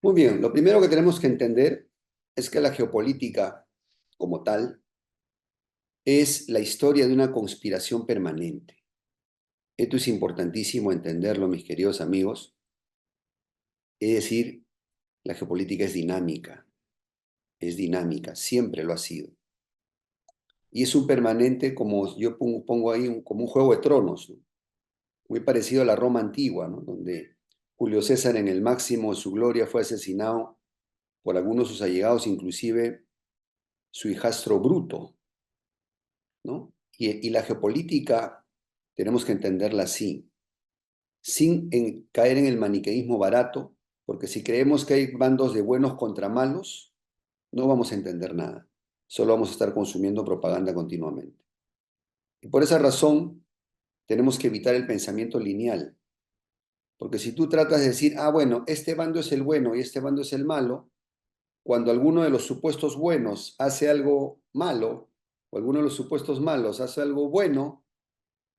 Muy bien, lo primero que tenemos que entender es que la geopolítica como tal es la historia de una conspiración permanente. Esto es importantísimo entenderlo, mis queridos amigos. Es decir, la geopolítica es dinámica, siempre lo ha sido. Y es un permanente, como yo pongo ahí, como un juego de tronos, ¿no? Muy parecido a la Roma antigua, ¿no? Donde Julio César en el máximo de su gloria fue asesinado por algunos de sus allegados, inclusive su hijastro Bruto, ¿no? Y la geopolítica tenemos que entenderla así, sin caer en el maniqueísmo barato, porque si creemos que hay bandos de buenos contra malos, no vamos a entender nada. Solo vamos a estar consumiendo propaganda continuamente. Y por esa razón tenemos que evitar el pensamiento lineal, porque si tú tratas de decir, ah, bueno, este bando es el bueno y este bando es el malo, cuando alguno de los supuestos buenos hace algo malo, o alguno de los supuestos malos hace algo bueno,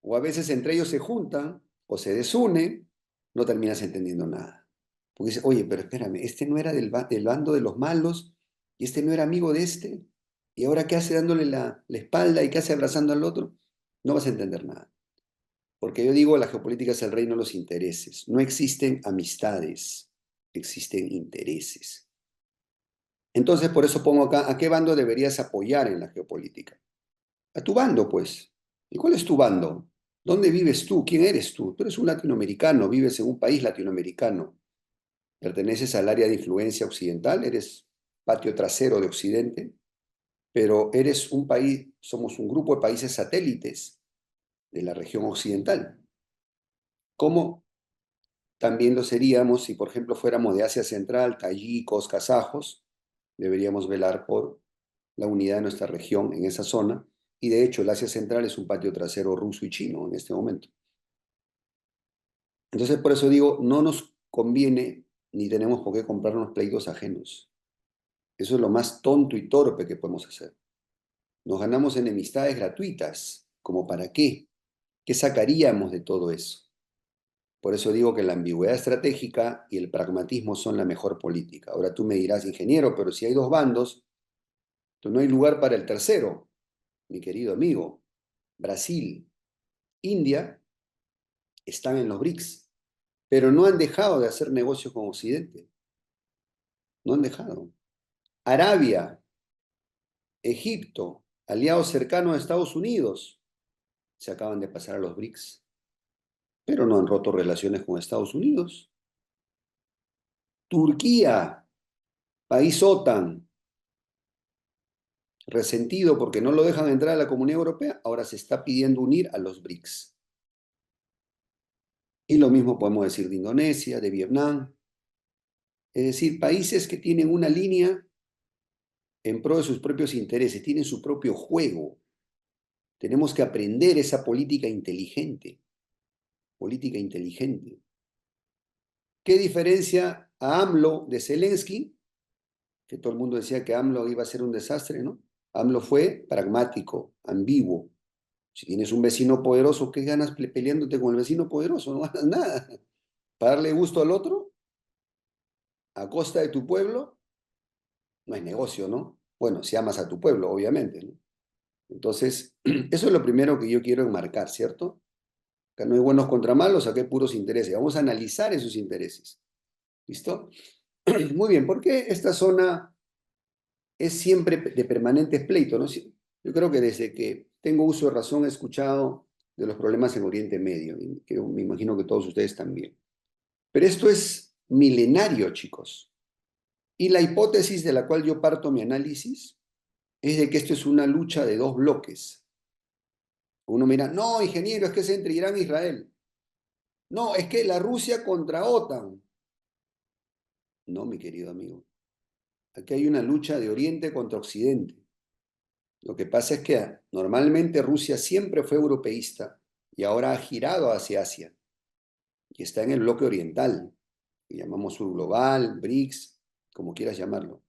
o a veces entre ellos se juntan o se desunen, no terminas entendiendo nada. Porque dices, oye, pero espérame, este no era del bando de los malos y este no era amigo de este, y ahora qué hace dándole la espalda y qué hace abrazando al otro, no vas a entender nada. Porque yo digo, la geopolítica es el reino de los intereses. No existen amistades, existen intereses. Entonces, por eso pongo acá, ¿a qué bando deberías apoyar en la geopolítica? A tu bando, pues. ¿Y cuál es tu bando? ¿Dónde vives tú? ¿Quién eres tú? Tú eres un latinoamericano, vives en un país latinoamericano. Perteneces al área de influencia occidental, eres patio trasero de Occidente, pero eres un país, somos un grupo de países satélites de la región occidental. ¿Cómo también lo seríamos si, por ejemplo, fuéramos de Asia Central, tayikos, kazajos? Deberíamos velar por la unidad de nuestra región en esa zona. Y de hecho, el Asia Central es un patio trasero ruso y chino en este momento. Entonces, por eso digo, no nos conviene ni tenemos por qué comprarnos pleitos ajenos. Eso es lo más tonto y torpe que podemos hacer. Nos ganamos enemistades gratuitas. ¿Como para qué? ¿Qué sacaríamos de todo eso? Por eso digo que la ambigüedad estratégica y el pragmatismo son la mejor política. Ahora tú me dirás, ingeniero, pero si hay dos bandos, entonces no hay lugar para el tercero, mi querido amigo. Brasil, India están en los BRICS, pero no han dejado de hacer negocios con Occidente. No han dejado. Arabia, Egipto, aliados cercanos a Estados Unidos, se acaban de pasar a los BRICS, pero no han roto relaciones con Estados Unidos. Turquía, país OTAN, resentido porque no lo dejan entrar a la Comunidad Europea, ahora se está pidiendo unir a los BRICS. Y lo mismo podemos decir de Indonesia, de Vietnam. Es decir, países que tienen una línea en pro de sus propios intereses, tienen su propio juego. Tenemos que aprender esa política inteligente, política inteligente. ¿Qué diferencia a AMLO de Zelensky? Que todo el mundo decía que AMLO iba a ser un desastre, ¿no? AMLO fue pragmático, ambiguo. Si tienes un vecino poderoso, ¿qué ganas peleándote con el vecino poderoso? No ganas nada. Para darle gusto al otro, a costa de tu pueblo, no hay negocio, ¿no? Bueno, si amas a tu pueblo, obviamente, ¿no? Entonces, eso es lo primero que yo quiero enmarcar, ¿cierto? Acá no hay buenos contra malos, acá hay puros intereses. Vamos a analizar esos intereses. ¿Listo? Muy bien, ¿por qué esta zona es siempre de permanentes pleitos, ¿no? Yo creo que desde que tengo uso de razón he escuchado de los problemas en Oriente Medio, y que me imagino que todos ustedes también. Pero esto es milenario, chicos. Y la hipótesis de la cual yo parto mi análisis es de que esto es una lucha de dos bloques. Uno mira, no, ingeniero, es que es entre Irán e Israel. No, es que la Rusia contra OTAN. No, mi querido amigo. Aquí hay una lucha de Oriente contra Occidente. Lo que pasa es que normalmente Rusia siempre fue europeísta y ahora ha girado hacia Asia y está en el bloque oriental, que llamamos Sur Global, BRICS, como quieras llamarlo.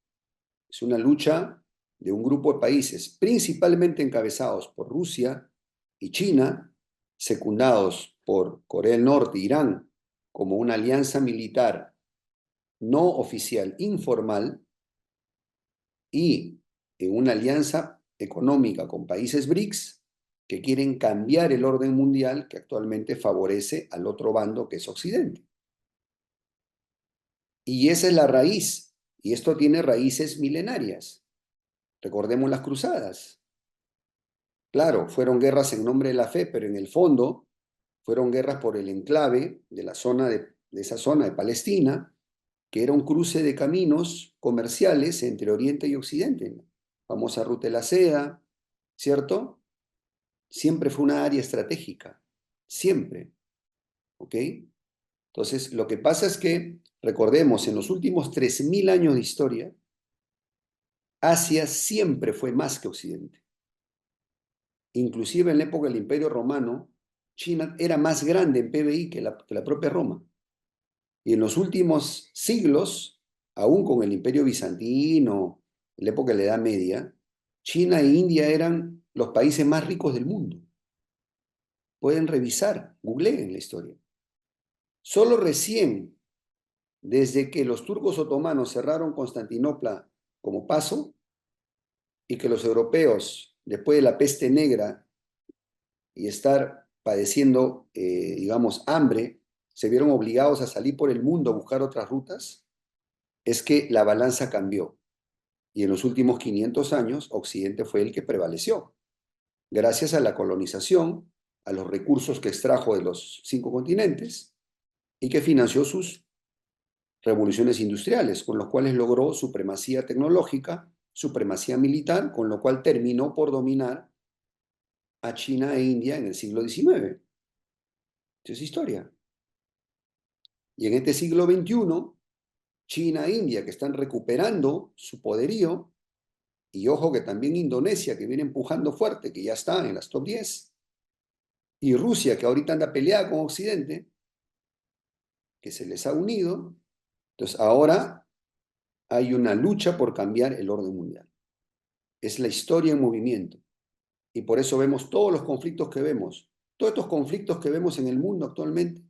Es una lucha de un grupo de países, principalmente encabezados por Rusia y China, secundados por Corea del Norte e Irán, como una alianza militar no oficial, informal, y en una alianza económica con países BRICS que quieren cambiar el orden mundial que actualmente favorece al otro bando que es Occidente. Y esa es la raíz, y esto tiene raíces milenarias. Recordemos las cruzadas. Claro, fueron guerras en nombre de la fe, pero en el fondo fueron guerras por el enclave de la zona de esa zona de Palestina, que era un cruce de caminos comerciales entre Oriente y Occidente. Famosa ruta de la seda, ¿cierto? Siempre fue una área estratégica, siempre, ¿ok? Entonces, lo que pasa es que, recordemos, en los últimos 3.000 años de historia, Asia siempre fue más que Occidente. Inclusive en la época del Imperio Romano, China era más grande en PBI que la propia Roma. Y en los últimos siglos, aún con el Imperio Bizantino, en la época de la Edad Media, China e India eran los países más ricos del mundo. Pueden revisar, googleen la historia. Solo recién, desde que los turcos otomanos cerraron Constantinopla como paso y que los europeos, después de la peste negra y estar padeciendo, digamos, hambre, se vieron obligados a salir por el mundo a buscar otras rutas, es que la balanza cambió. Y en los últimos 500 años, Occidente fue el que prevaleció, gracias a la colonización, a los recursos que extrajo de los 5 continentes y que financió sus revoluciones industriales, con los cuales logró supremacía tecnológica, supremacía militar, con lo cual terminó por dominar a China e India en el siglo XIX. Esa es historia. Y en este siglo XXI, China e India, que están recuperando su poderío, y ojo que también Indonesia, que viene empujando fuerte, que ya está en las top 10, y Rusia, que ahorita anda peleada con Occidente, que se les ha unido. Entonces ahora hay una lucha por cambiar el orden mundial. Es la historia en movimiento. Y por eso vemos todos los conflictos que vemos. Todos estos conflictos que vemos en el mundo actualmente,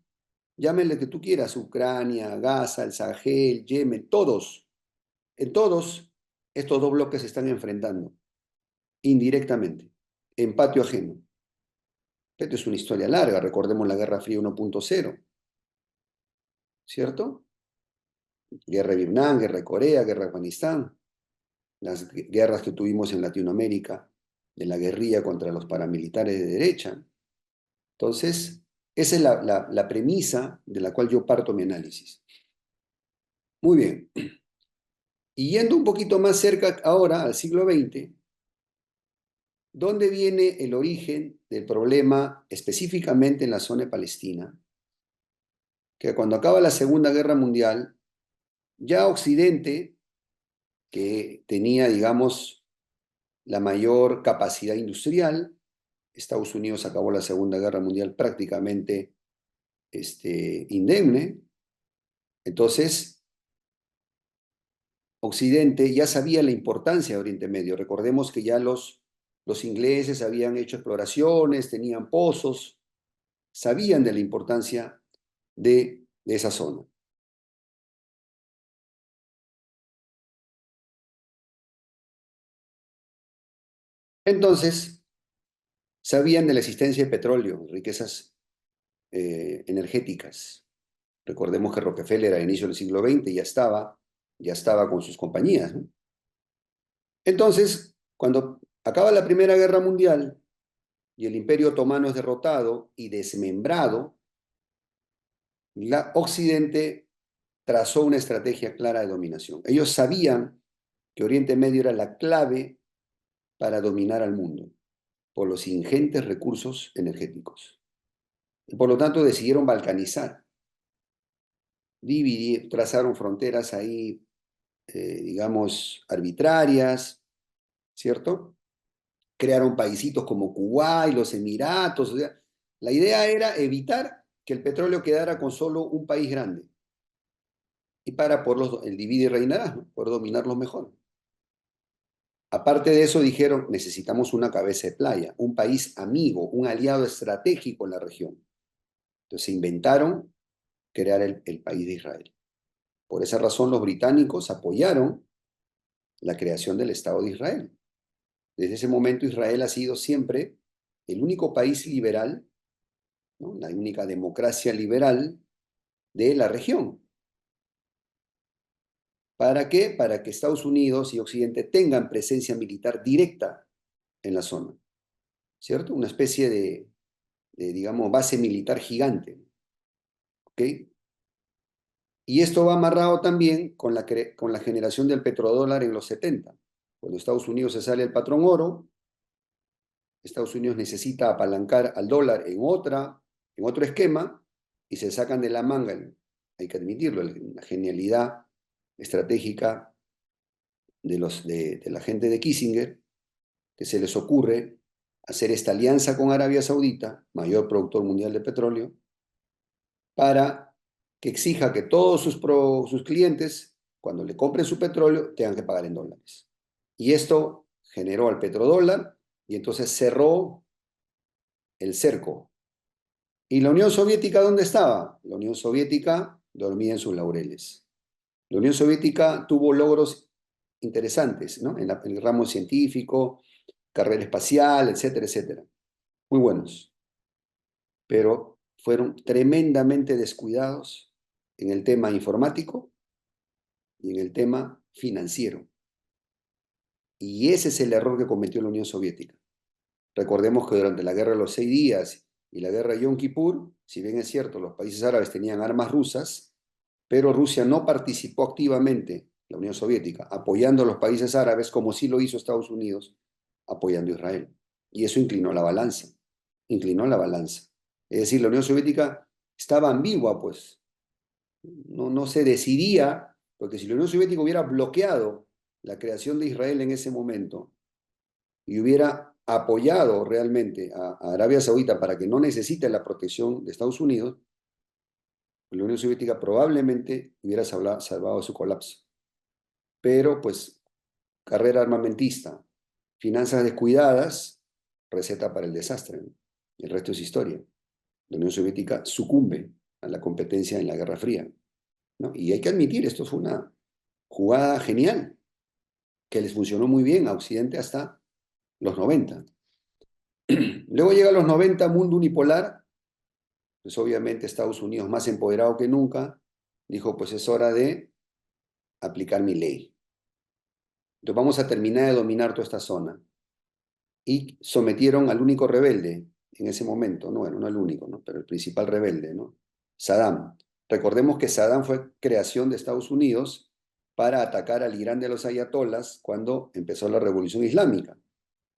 llámenle que tú quieras, Ucrania, Gaza, el Sahel, Yemen, todos. En todos estos dos bloques se están enfrentando indirectamente, en patio ajeno. Esto es una historia larga, recordemos la Guerra Fría 1.0, ¿cierto? Guerra de Vietnam, guerra de Corea, guerra de Afganistán, las guerras que tuvimos en Latinoamérica, de la guerrilla contra los paramilitares de derecha. Entonces, esa es la premisa de la cual yo parto mi análisis. Muy bien. Y yendo un poquito más cerca ahora, al siglo XX, ¿dónde viene el origen del problema específicamente en la zona de Palestina? Que cuando acaba la Segunda Guerra Mundial, ya Occidente, que tenía, digamos, la mayor capacidad industrial, Estados Unidos acabó la Segunda Guerra Mundial prácticamente indemne, entonces Occidente ya sabía la importancia de Oriente Medio. Recordemos que ya los ingleses habían hecho exploraciones, tenían pozos, sabían de la importancia de esa zona. Entonces, sabían de la existencia de petróleo, riquezas energéticas. Recordemos que Rockefeller a inicio del siglo XX ya estaba con sus compañías, ¿no? Entonces, cuando acaba la Primera Guerra Mundial y el Imperio Otomano es derrotado y desmembrado, la Occidente trazó una estrategia clara de dominación. Ellos sabían que Oriente Medio era la clave para dominar al mundo por los ingentes recursos energéticos. Y por lo tanto decidieron balcanizar, dividir, trazaron fronteras ahí, digamos, arbitrarias, ¿cierto? Crearon paisitos como Kuwait, los Emiratos. O sea, la idea era evitar que el petróleo quedara con solo un país grande. Y para por el divide y reinarás, ¿no? Por dominarlos mejor. Aparte de eso, dijeron, necesitamos una cabeza de playa, un país amigo, un aliado estratégico en la región. Entonces se inventaron crear el país de Israel. Por esa razón, los británicos apoyaron la creación del Estado de Israel. Desde ese momento, Israel ha sido siempre el único país liberal, ¿no?, la única democracia liberal de la región. ¿Para qué? Para que Estados Unidos y Occidente tengan presencia militar directa en la zona, ¿cierto? Una especie de digamos, base militar gigante, ¿ok? Y esto va amarrado también con la generación del petrodólar en los 70. Cuando Estados Unidos se sale del patrón oro, Estados Unidos necesita apalancar al dólar en otro esquema y se sacan de la manga, hay que admitirlo, la genialidad estratégica de la gente de Kissinger, que se les ocurre hacer esta alianza con Arabia Saudita, mayor productor mundial de petróleo, para que exija que todos sus clientes, cuando le compren su petróleo, tengan que pagar en dólares. Y esto generó al petrodólar y entonces cerró el cerco. ¿Y la Unión Soviética dónde estaba? La Unión Soviética dormía en sus laureles. La Unión Soviética tuvo logros interesantes, ¿no?, en el ramo científico, carrera espacial, etcétera, etcétera. Muy buenos. Pero fueron tremendamente descuidados en el tema informático y en el tema financiero. Y ese es el error que cometió la Unión Soviética. Recordemos que durante la Guerra de los 6 días y la Guerra de Yom Kippur, si bien es cierto, los países árabes tenían armas rusas, pero Rusia no participó activamente, la Unión Soviética, apoyando a los países árabes como sí lo hizo Estados Unidos apoyando a Israel. Y eso inclinó la balanza. Inclinó la balanza. Es decir, la Unión Soviética estaba ambigua, pues. No se decidía, porque si la Unión Soviética hubiera bloqueado la creación de Israel en ese momento y hubiera apoyado realmente a Arabia Saudita para que no necesite la protección de Estados Unidos, la Unión Soviética probablemente hubiera salvado su colapso. Pero, pues, carrera armamentista, finanzas descuidadas, receta para el desastre, ¿no? El resto es historia. La Unión Soviética sucumbe a la competencia en la Guerra Fría, ¿no? Y hay que admitir, esto fue una jugada genial, que les funcionó muy bien a Occidente hasta los 90. Luego llega a los 90, mundo unipolar, pues obviamente Estados Unidos, más empoderado que nunca, dijo, pues es hora de aplicar mi ley. Entonces vamos a terminar de dominar toda esta zona. Y sometieron al único rebelde en ese momento, no, bueno, no el único, ¿no?, pero el principal rebelde, ¿no?, Saddam. Recordemos que Saddam fue creación de Estados Unidos para atacar al Irán de los ayatolas cuando empezó la Revolución Islámica.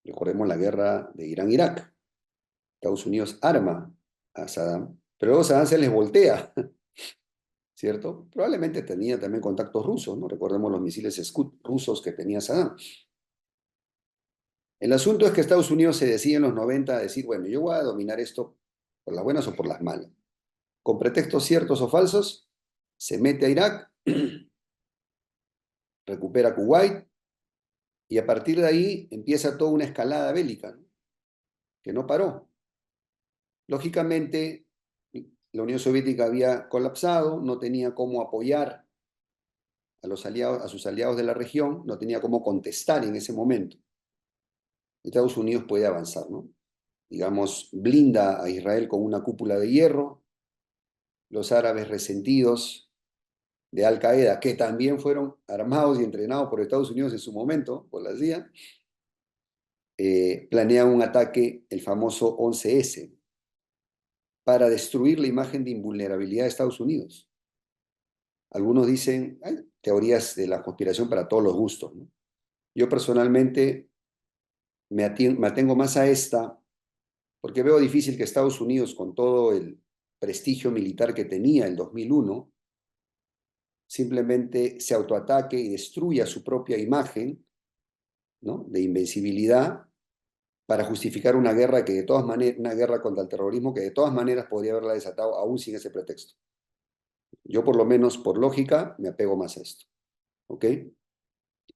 Recordemos la guerra de Irán-Irak. Estados Unidos arma a Saddam, pero luego Saddam se les voltea, ¿cierto? Probablemente tenía también contactos rusos, ¿no? Recordemos los misiles Scud rusos que tenía Saddam. El asunto es que Estados Unidos se decide en los 90 a decir, bueno, yo voy a dominar esto por las buenas o por las malas. Con pretextos ciertos o falsos, se mete a Irak, recupera Kuwait, y a partir de ahí empieza toda una escalada bélica, ¿no?, que no paró. Lógicamente, la Unión Soviética había colapsado, no tenía cómo apoyar a sus aliados de la región, no tenía cómo contestar en ese momento. Estados Unidos puede avanzar, ¿no? Digamos, blinda a Israel con una cúpula de hierro. Los árabes resentidos de Al Qaeda, que también fueron armados y entrenados por Estados Unidos en su momento, por la CIA, planean un ataque, el famoso 11S, para destruir la imagen de invulnerabilidad de Estados Unidos. Algunos dicen, hay teorías de la conspiración para todos los gustos, ¿no? Yo personalmente me atengo más a esta, porque veo difícil que Estados Unidos, con todo el prestigio militar que tenía en 2001, simplemente se autoataque y destruya su propia imagen, ¿no?, de invencibilidad para justificar una guerra que de todas maneras, una guerra contra el terrorismo que de todas maneras podría haberla desatado aún sin ese pretexto. Yo por lo menos por lógica me apego más a esto, ¿ok?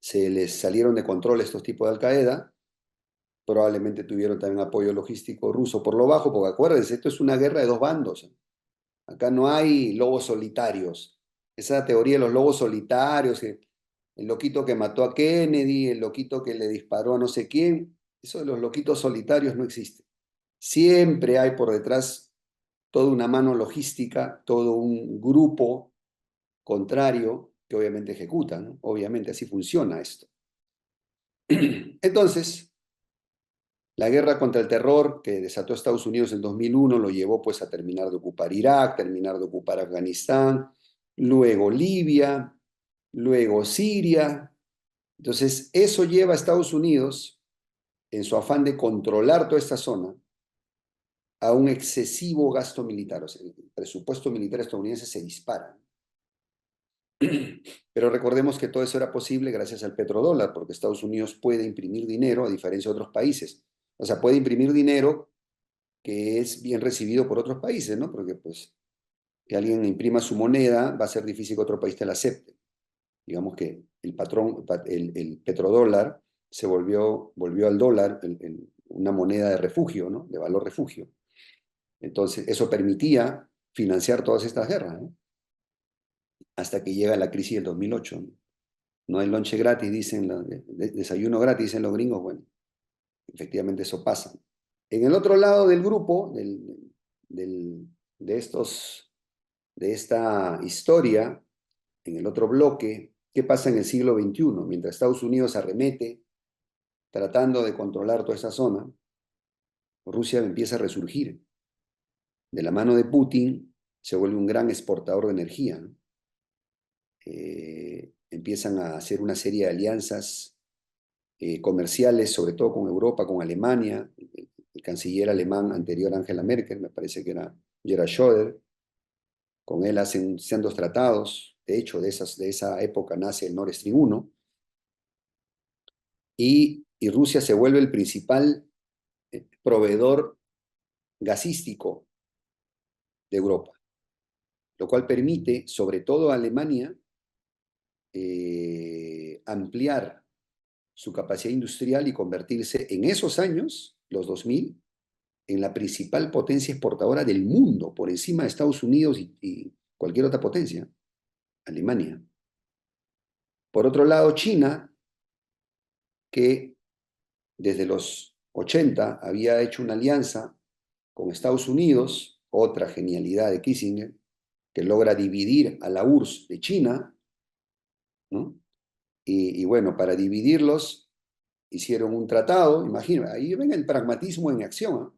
Se les salieron de control estos tipos de Al-Qaeda, probablemente tuvieron también apoyo logístico ruso por lo bajo, porque acuérdense, esto es una guerra de dos bandos. Acá no hay lobos solitarios. esa teoría de los lobos solitarios, el loquito que mató a Kennedy, el loquito que le disparó a no sé quién, eso de los loquitos solitarios no existe. Siempre hay por detrás toda una mano logística, todo un grupo contrario que obviamente ejecuta, ¿no? Obviamente así funciona esto. Entonces, la guerra contra el terror que desató Estados Unidos en 2001 lo llevó pues a terminar de ocupar Irak, terminar de ocupar Afganistán, luego Libia, luego Siria. Entonces, eso lleva a Estados Unidos, en su afán de controlar toda esta zona, a un excesivo gasto militar. O sea, el presupuesto militar estadounidense se dispara. Pero recordemos que todo eso era posible gracias al petrodólar, porque Estados Unidos puede imprimir dinero a diferencia de otros países. O sea, puede imprimir dinero que es bien recibido por otros países, ¿no? Porque pues que alguien imprima su moneda va a ser difícil que otro país te la acepte. Digamos que el patrón, el petrodólar se volvió al dólar una moneda de refugio, ¿no? De valor refugio. Entonces, eso permitía financiar todas estas guerras, ¿no? Hasta que llega la crisis del 2008. No hay lonche gratis, dicen, desayuno gratis, dicen los gringos. Bueno, efectivamente eso pasa. En el otro lado del grupo, del, de, estos, de esta historia, en el otro bloque, ¿qué pasa en el siglo XXI? Mientras Estados Unidos arremete, tratando de controlar toda esa zona, Rusia empieza a resurgir. De la mano de Putin se vuelve un gran exportador de energía, ¿no? Empiezan a hacer una serie de alianzas comerciales, sobre todo con Europa, con Alemania. El canciller alemán anterior, Angela Merkel, me parece que era Gerhard Schröder. Con él hacen sendos tratados. De hecho, de esa época nace el Nord Stream 1. Y Rusia se vuelve el principal proveedor gasístico de Europa, lo cual permite, sobre todo a Alemania, ampliar su capacidad industrial y convertirse en esos años, los 2000, en la principal potencia exportadora del mundo, por encima de Estados Unidos y cualquier otra potencia, Alemania. Por otro lado, China, que desde los 80 había hecho una alianza con Estados Unidos, otra genialidad de Kissinger, que logra dividir a la URSS de China, ¿no? Y bueno, para dividirlos hicieron un tratado, imagínate, ahí ven el pragmatismo en acción, ¿eh?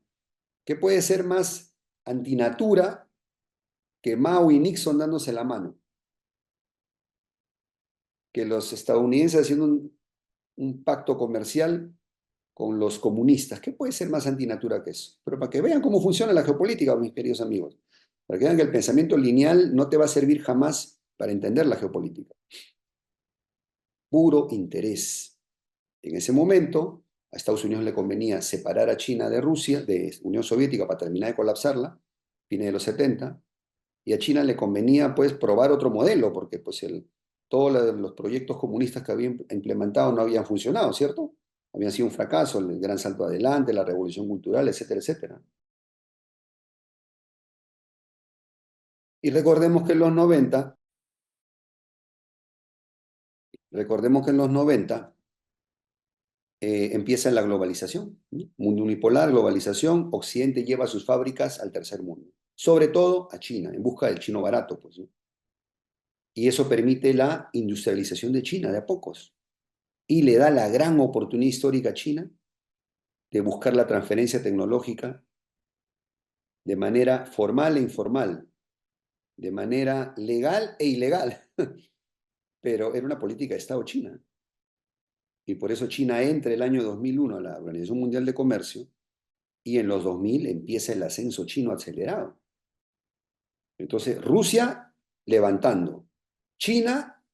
¿Qué puede ser más antinatura que Mao y Nixon dándose la mano? Que los estadounidenses haciendo un pacto comercial con los comunistas. ¿Qué puede ser más antinatura que eso? Pero para que vean cómo funciona la geopolítica, mis queridos amigos, para que vean que el pensamiento lineal no te va a servir jamás para entender la geopolítica. Puro interés. En ese momento, a Estados Unidos le convenía separar a China de Rusia, de Unión Soviética, para terminar de colapsarla, fines de los 70, y a China le convenía pues probar otro modelo, porque pues todos los proyectos comunistas que habían implementado no habían funcionado, ¿cierto? Habían sido un fracaso, el gran salto adelante, la revolución cultural, etcétera, etcétera. Y recordemos que en los 90 empieza la globalización, ¿no? Mundo unipolar, globalización, Occidente lleva sus fábricas al tercer mundo, sobre todo a China, en busca del chino barato, pues, ¿no? Y eso permite la industrialización de China de a pocos. Y le da la gran oportunidad histórica a China de buscar la transferencia tecnológica de manera formal e informal, de manera legal e ilegal. Pero era una política de Estado china. Y por eso China entra el año 2001 a la Organización Mundial de Comercio y en los 2000 empieza el ascenso chino acelerado. Entonces, Rusia levantando, China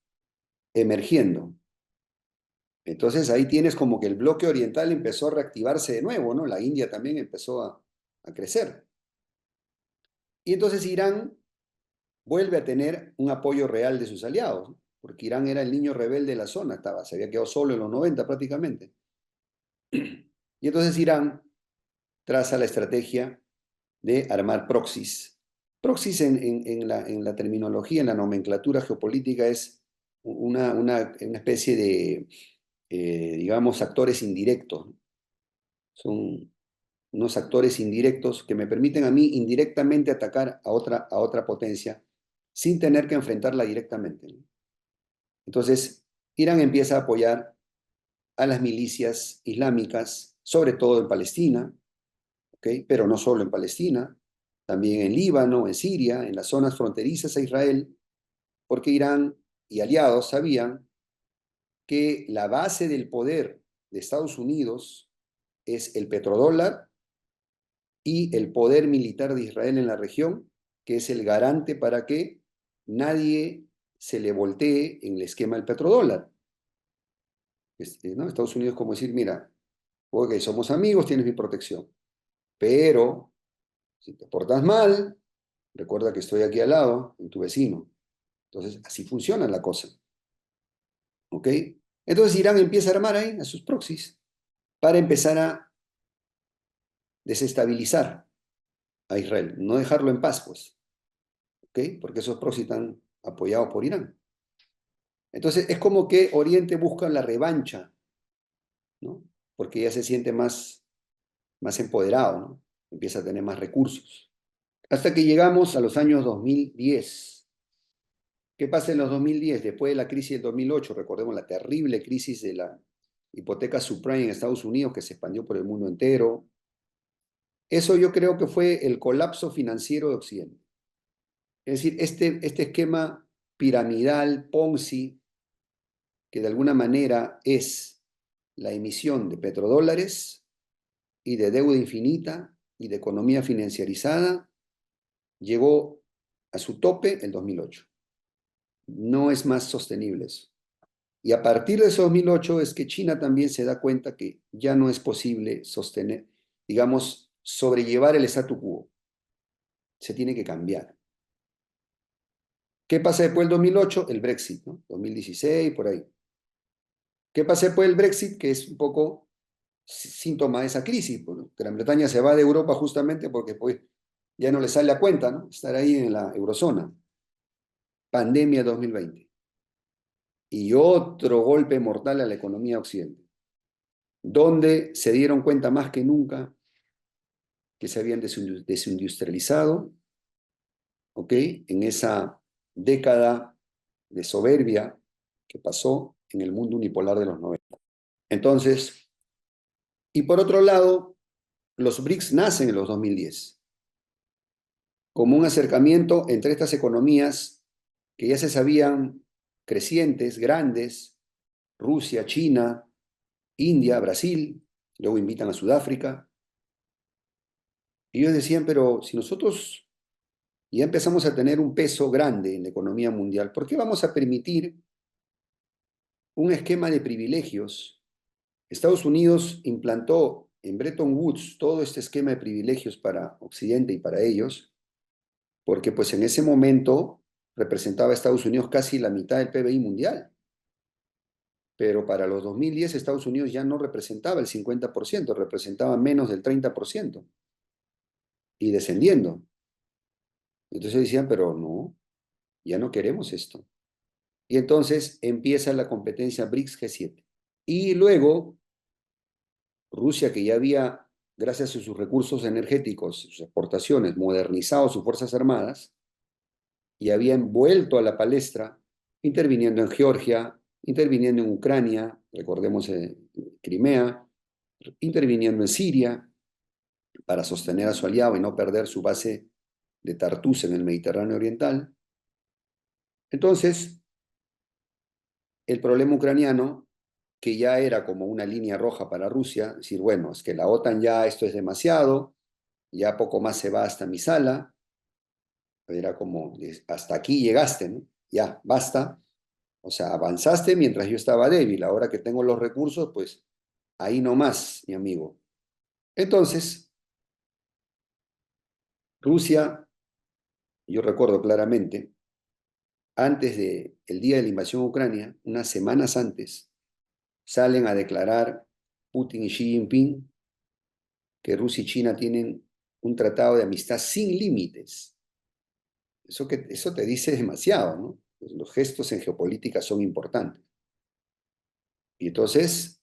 emergiendo. Entonces ahí tienes como que el bloque oriental empezó a reactivarse de nuevo, ¿no? La India también empezó a crecer. Y entonces Irán vuelve a tener un apoyo real de sus aliados, ¿no? Porque Irán era el niño rebelde de la zona, se había quedado solo en los 90 prácticamente. Y entonces Irán traza la estrategia de armar proxies Proxies en la terminología, en la nomenclatura geopolítica es una especie de, digamos, actores indirectos. Son unos actores indirectos que me permiten a mí indirectamente atacar a otra potencia sin tener que enfrentarla directamente, ¿no? Entonces, Irán empieza a apoyar a las milicias islámicas, sobre todo en Palestina, ¿ok? Pero no solo en Palestina, también en Líbano, en Siria, en las zonas fronterizas a Israel, porque Irán y aliados sabían que la base del poder de Estados Unidos es el petrodólar y el poder militar de Israel en la región, que es el garante para que nadie se le voltee en el esquema del petrodólar. ¿No? Estados Unidos como decir, mira, ok, somos amigos, tienes mi protección, pero si te portas mal, recuerda que estoy aquí al lado, en tu vecino. Entonces, así funciona la cosa. ¿Ok? Entonces Irán empieza a armar ahí a sus proxies para empezar a desestabilizar a Israel, no dejarlo en paz, pues. ¿Ok? Porque esos proxies están apoyados por Irán. Entonces, es como que Oriente busca la revancha, ¿no? Porque ya se siente más empoderado, ¿no? Empieza a tener más recursos. Hasta que llegamos a los años 2010. ¿Qué pasa en los 2010? Después de la crisis del 2008, recordemos la terrible crisis de la hipoteca subprime en Estados Unidos que se expandió por el mundo entero. Eso yo creo que fue el colapso financiero de Occidente. Es decir, este esquema piramidal, Ponzi, que de alguna manera es la emisión de petrodólares y de deuda infinita y de economía financiarizada, llegó a su tope el 2008. No es más sostenible eso. Y a partir de ese 2008 es que China también se da cuenta que ya no es posible sostener, digamos, sobrellevar el statu quo. Se tiene que cambiar. ¿Qué pasa después del 2008? El Brexit, ¿no? 2016, por ahí. ¿Qué pasa después del Brexit? Que es un poco síntoma de esa crisis. Bueno, Gran Bretaña se va de Europa justamente porque pues, ya no le sale a cuenta, ¿no? Estar ahí en la eurozona. Pandemia 2020. Y otro golpe mortal a la economía occidental, donde se dieron cuenta más que nunca que se habían desindustrializado, ¿ok? En esa década de soberbia que pasó en el mundo unipolar de los 90. Entonces, y por otro lado, los BRICS nacen en los 2010 como un acercamiento entre estas economías que ya se sabían crecientes, grandes, Rusia, China, India, Brasil, luego invitan a Sudáfrica. Y ellos decían, pero si nosotros ya empezamos a tener un peso grande en la economía mundial, ¿por qué vamos a permitir un esquema de privilegios? Estados Unidos implantó en Bretton Woods todo este esquema de privilegios para Occidente y para ellos, porque pues en ese momento representaba a Estados Unidos casi la mitad del PBI mundial. Pero para los 2010 Estados Unidos ya no representaba el 50%, representaba menos del 30% y descendiendo. Entonces decían, pero no, ya no queremos esto. Y entonces empieza la competencia BRICS G7. Y luego Rusia, que ya había, gracias a sus recursos energéticos, sus exportaciones, modernizado sus fuerzas armadas y había envuelto a la palestra, interviniendo en Georgia, interviniendo en Ucrania, recordemos Crimea, interviniendo en Siria para sostener a su aliado y no perder su base de Tartus en el Mediterráneo Oriental. Entonces, el problema ucraniano, que ya era como una línea roja para Rusia, decir, bueno, es que la OTAN ya esto es demasiado, ya poco más se va hasta mi sala, era como, hasta aquí llegaste, ¿no? Ya, basta. O sea, avanzaste mientras yo estaba débil, ahora que tengo los recursos, pues ahí no más, mi amigo. Entonces, Rusia, yo recuerdo claramente, antes del día de la invasión a Ucrania, unas semanas antes, salen a declarar Putin y Xi Jinping que Rusia y China tienen un tratado de amistad sin límites. Eso te dice demasiado, ¿no? Pues los gestos en geopolítica son importantes. Y entonces,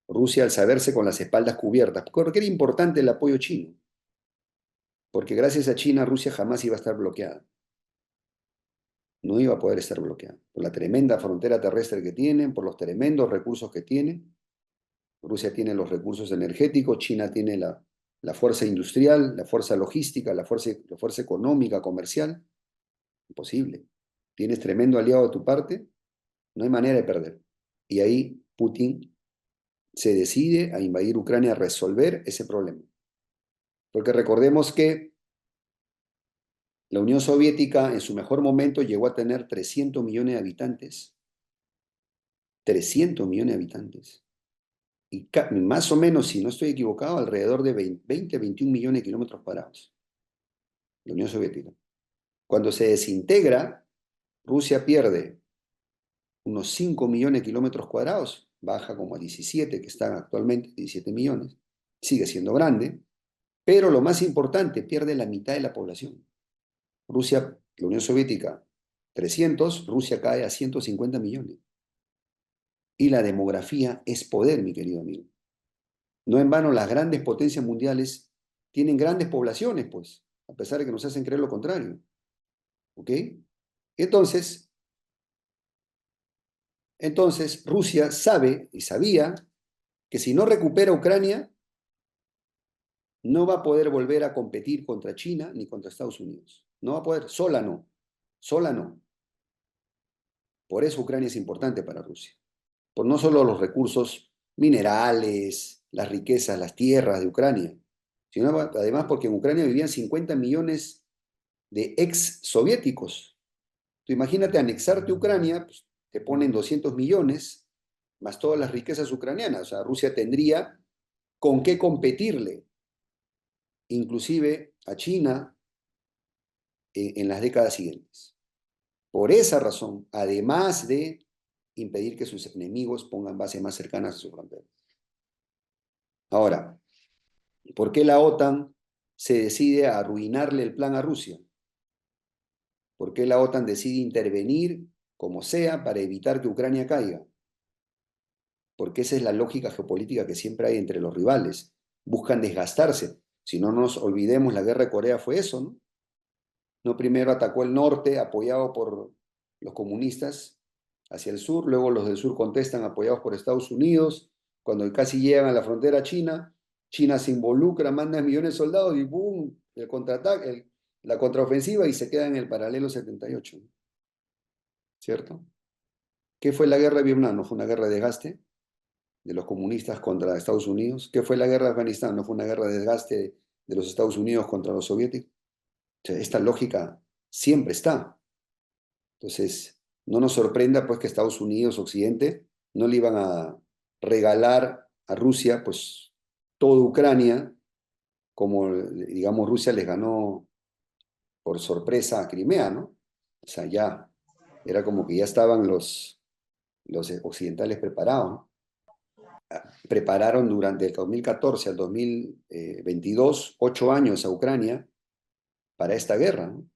Rusia, al saberse con las espaldas cubiertas, porque era importante el apoyo chino, porque gracias a China, Rusia jamás iba a estar bloqueada. No iba a poder estar bloqueada. Por la tremenda frontera terrestre que tienen, por los tremendos recursos que tienen. Rusia tiene los recursos energéticos, China tiene la fuerza industrial, la fuerza logística, la fuerza económica, comercial. Imposible. Tienes tremendo aliado de tu parte, no hay manera de perder. Y ahí Putin se decide a invadir Ucrania a resolver ese problema. Porque recordemos que la Unión Soviética en su mejor momento llegó a tener 300 millones de habitantes. 300 millones de habitantes. Y más o menos, si no estoy equivocado, alrededor de 20, 21 millones de kilómetros cuadrados. La Unión Soviética. Cuando se desintegra, Rusia pierde unos 5 millones de kilómetros cuadrados, baja como a 17, que están actualmente 17 millones. Sigue siendo grande, pero lo más importante, pierde la mitad de la población. Rusia, la Unión Soviética, 300, Rusia cae a 150 millones. Y la demografía es poder, mi querido amigo. No en vano las grandes potencias mundiales tienen grandes poblaciones, pues, a pesar de que nos hacen creer lo contrario. ¿Ok? Entonces, Rusia sabe y sabía que si no recupera Ucrania, no va a poder volver a competir contra China ni contra Estados Unidos. No va a poder, sola no, sola no. Por eso Ucrania es importante para Rusia. Por no solo los recursos minerales, las riquezas, las tierras de Ucrania, sino además porque en Ucrania vivían 50 millones de ex soviéticos. Tú imagínate anexarte a Ucrania, pues, te ponen 200 millones, más todas las riquezas ucranianas. O sea, Rusia tendría con qué competirle, inclusive a China, en las décadas siguientes. Por esa razón, además de impedir que sus enemigos pongan bases más cercanas a su frontera. Ahora, ¿por qué la OTAN se decide a arruinarle el plan a Rusia? ¿Por qué la OTAN decide intervenir como sea para evitar que Ucrania caiga? Porque esa es la lógica geopolítica que siempre hay entre los rivales. Buscan desgastarse. Si no nos olvidemos, la guerra de Corea fue eso, ¿no? No primero atacó el norte, apoyado por los comunistas, hacia el sur, luego los del sur contestan, apoyados por Estados Unidos. Cuando casi llegan a la frontera china, China se involucra, manda millones de soldados y ¡boom! El contraataque, la contraofensiva y se queda en el paralelo 78, ¿cierto? ¿Qué fue la guerra de Vietnam? ¿No fue una guerra de desgaste de los comunistas contra Estados Unidos? ¿Qué fue la guerra de Afganistán? ¿No fue una guerra de desgaste de los Estados Unidos contra los soviéticos? O sea, esta lógica siempre está. Entonces, no nos sorprenda pues que Estados Unidos, Occidente, no le iban a regalar a Rusia pues toda Ucrania, como digamos Rusia les ganó por sorpresa a Crimea, ¿no? O sea, ya era como que ya estaban los occidentales preparados, ¿no? Prepararon durante el 2014 al 2022 8 años a Ucrania para esta guerra, ¿no?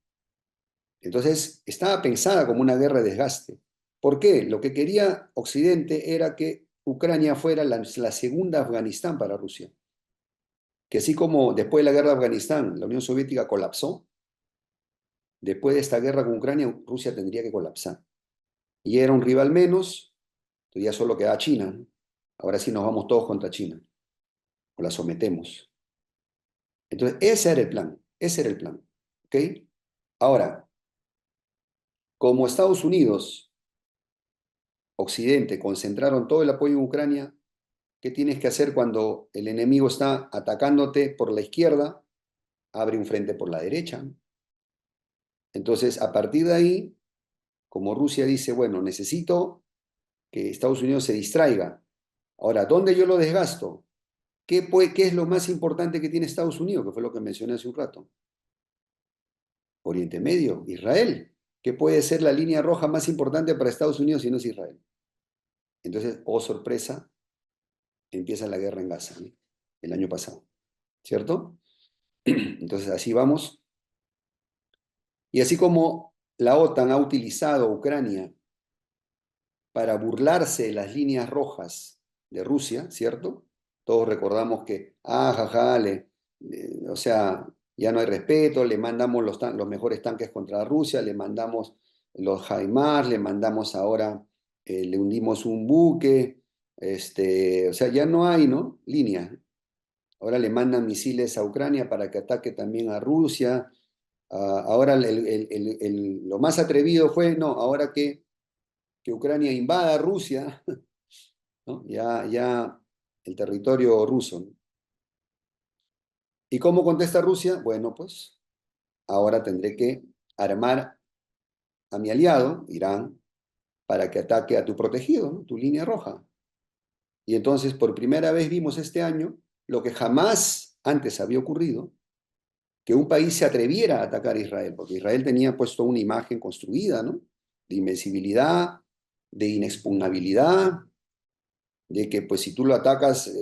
Entonces, estaba pensada como una guerra de desgaste. ¿Por qué? Lo que quería Occidente era que Ucrania fuera la segunda Afganistán para Rusia. Que así como después de la guerra de Afganistán, la Unión Soviética colapsó, después de esta guerra con Ucrania, Rusia tendría que colapsar. Y era un rival menos, entonces ya solo quedaba China, ¿no? Ahora sí nos vamos todos contra China, o la sometemos. Entonces, ese era el plan, ese era el plan. ¿Ok? Ahora, como Estados Unidos, Occidente, concentraron todo el apoyo en Ucrania, ¿qué tienes que hacer cuando el enemigo está atacándote por la izquierda? Abre un frente por la derecha. Entonces, a partir de ahí, como Rusia dice, bueno, necesito que Estados Unidos se distraiga. Ahora, ¿dónde yo lo desgasto? ¿Qué es lo más importante que tiene Estados Unidos? Que fue lo que mencioné hace un rato. Oriente Medio, Israel. ¿Qué puede ser la línea roja más importante para Estados Unidos si no es Israel? Entonces, oh sorpresa, empieza la guerra en Gaza, ¿no? El año pasado, ¿cierto? Entonces, así vamos. Y así como la OTAN ha utilizado a Ucrania para burlarse de las líneas rojas de Rusia, ¿cierto? Todos recordamos que, jaja, o sea, ya no hay respeto, le mandamos los mejores tanques contra Rusia, le mandamos los HIMARS, le mandamos ahora, le hundimos un buque, o sea, ya no hay, ¿no? Líneas. Ahora le mandan misiles a Ucrania para que ataque también a Rusia. Ahora lo más atrevido fue, no, ahora que Ucrania invada Rusia, ¿no? Ya el territorio ruso, ¿no? ¿Y cómo contesta Rusia? Bueno, pues ahora tendré que armar a mi aliado, Irán, para que ataque a tu protegido, ¿no? Tu línea roja. Y entonces, por primera vez vimos este año lo que jamás antes había ocurrido, que un país se atreviera a atacar a Israel, porque Israel tenía puesto una imagen construida, ¿no? De invencibilidad, de inexpugnabilidad, de que pues si tú lo atacas,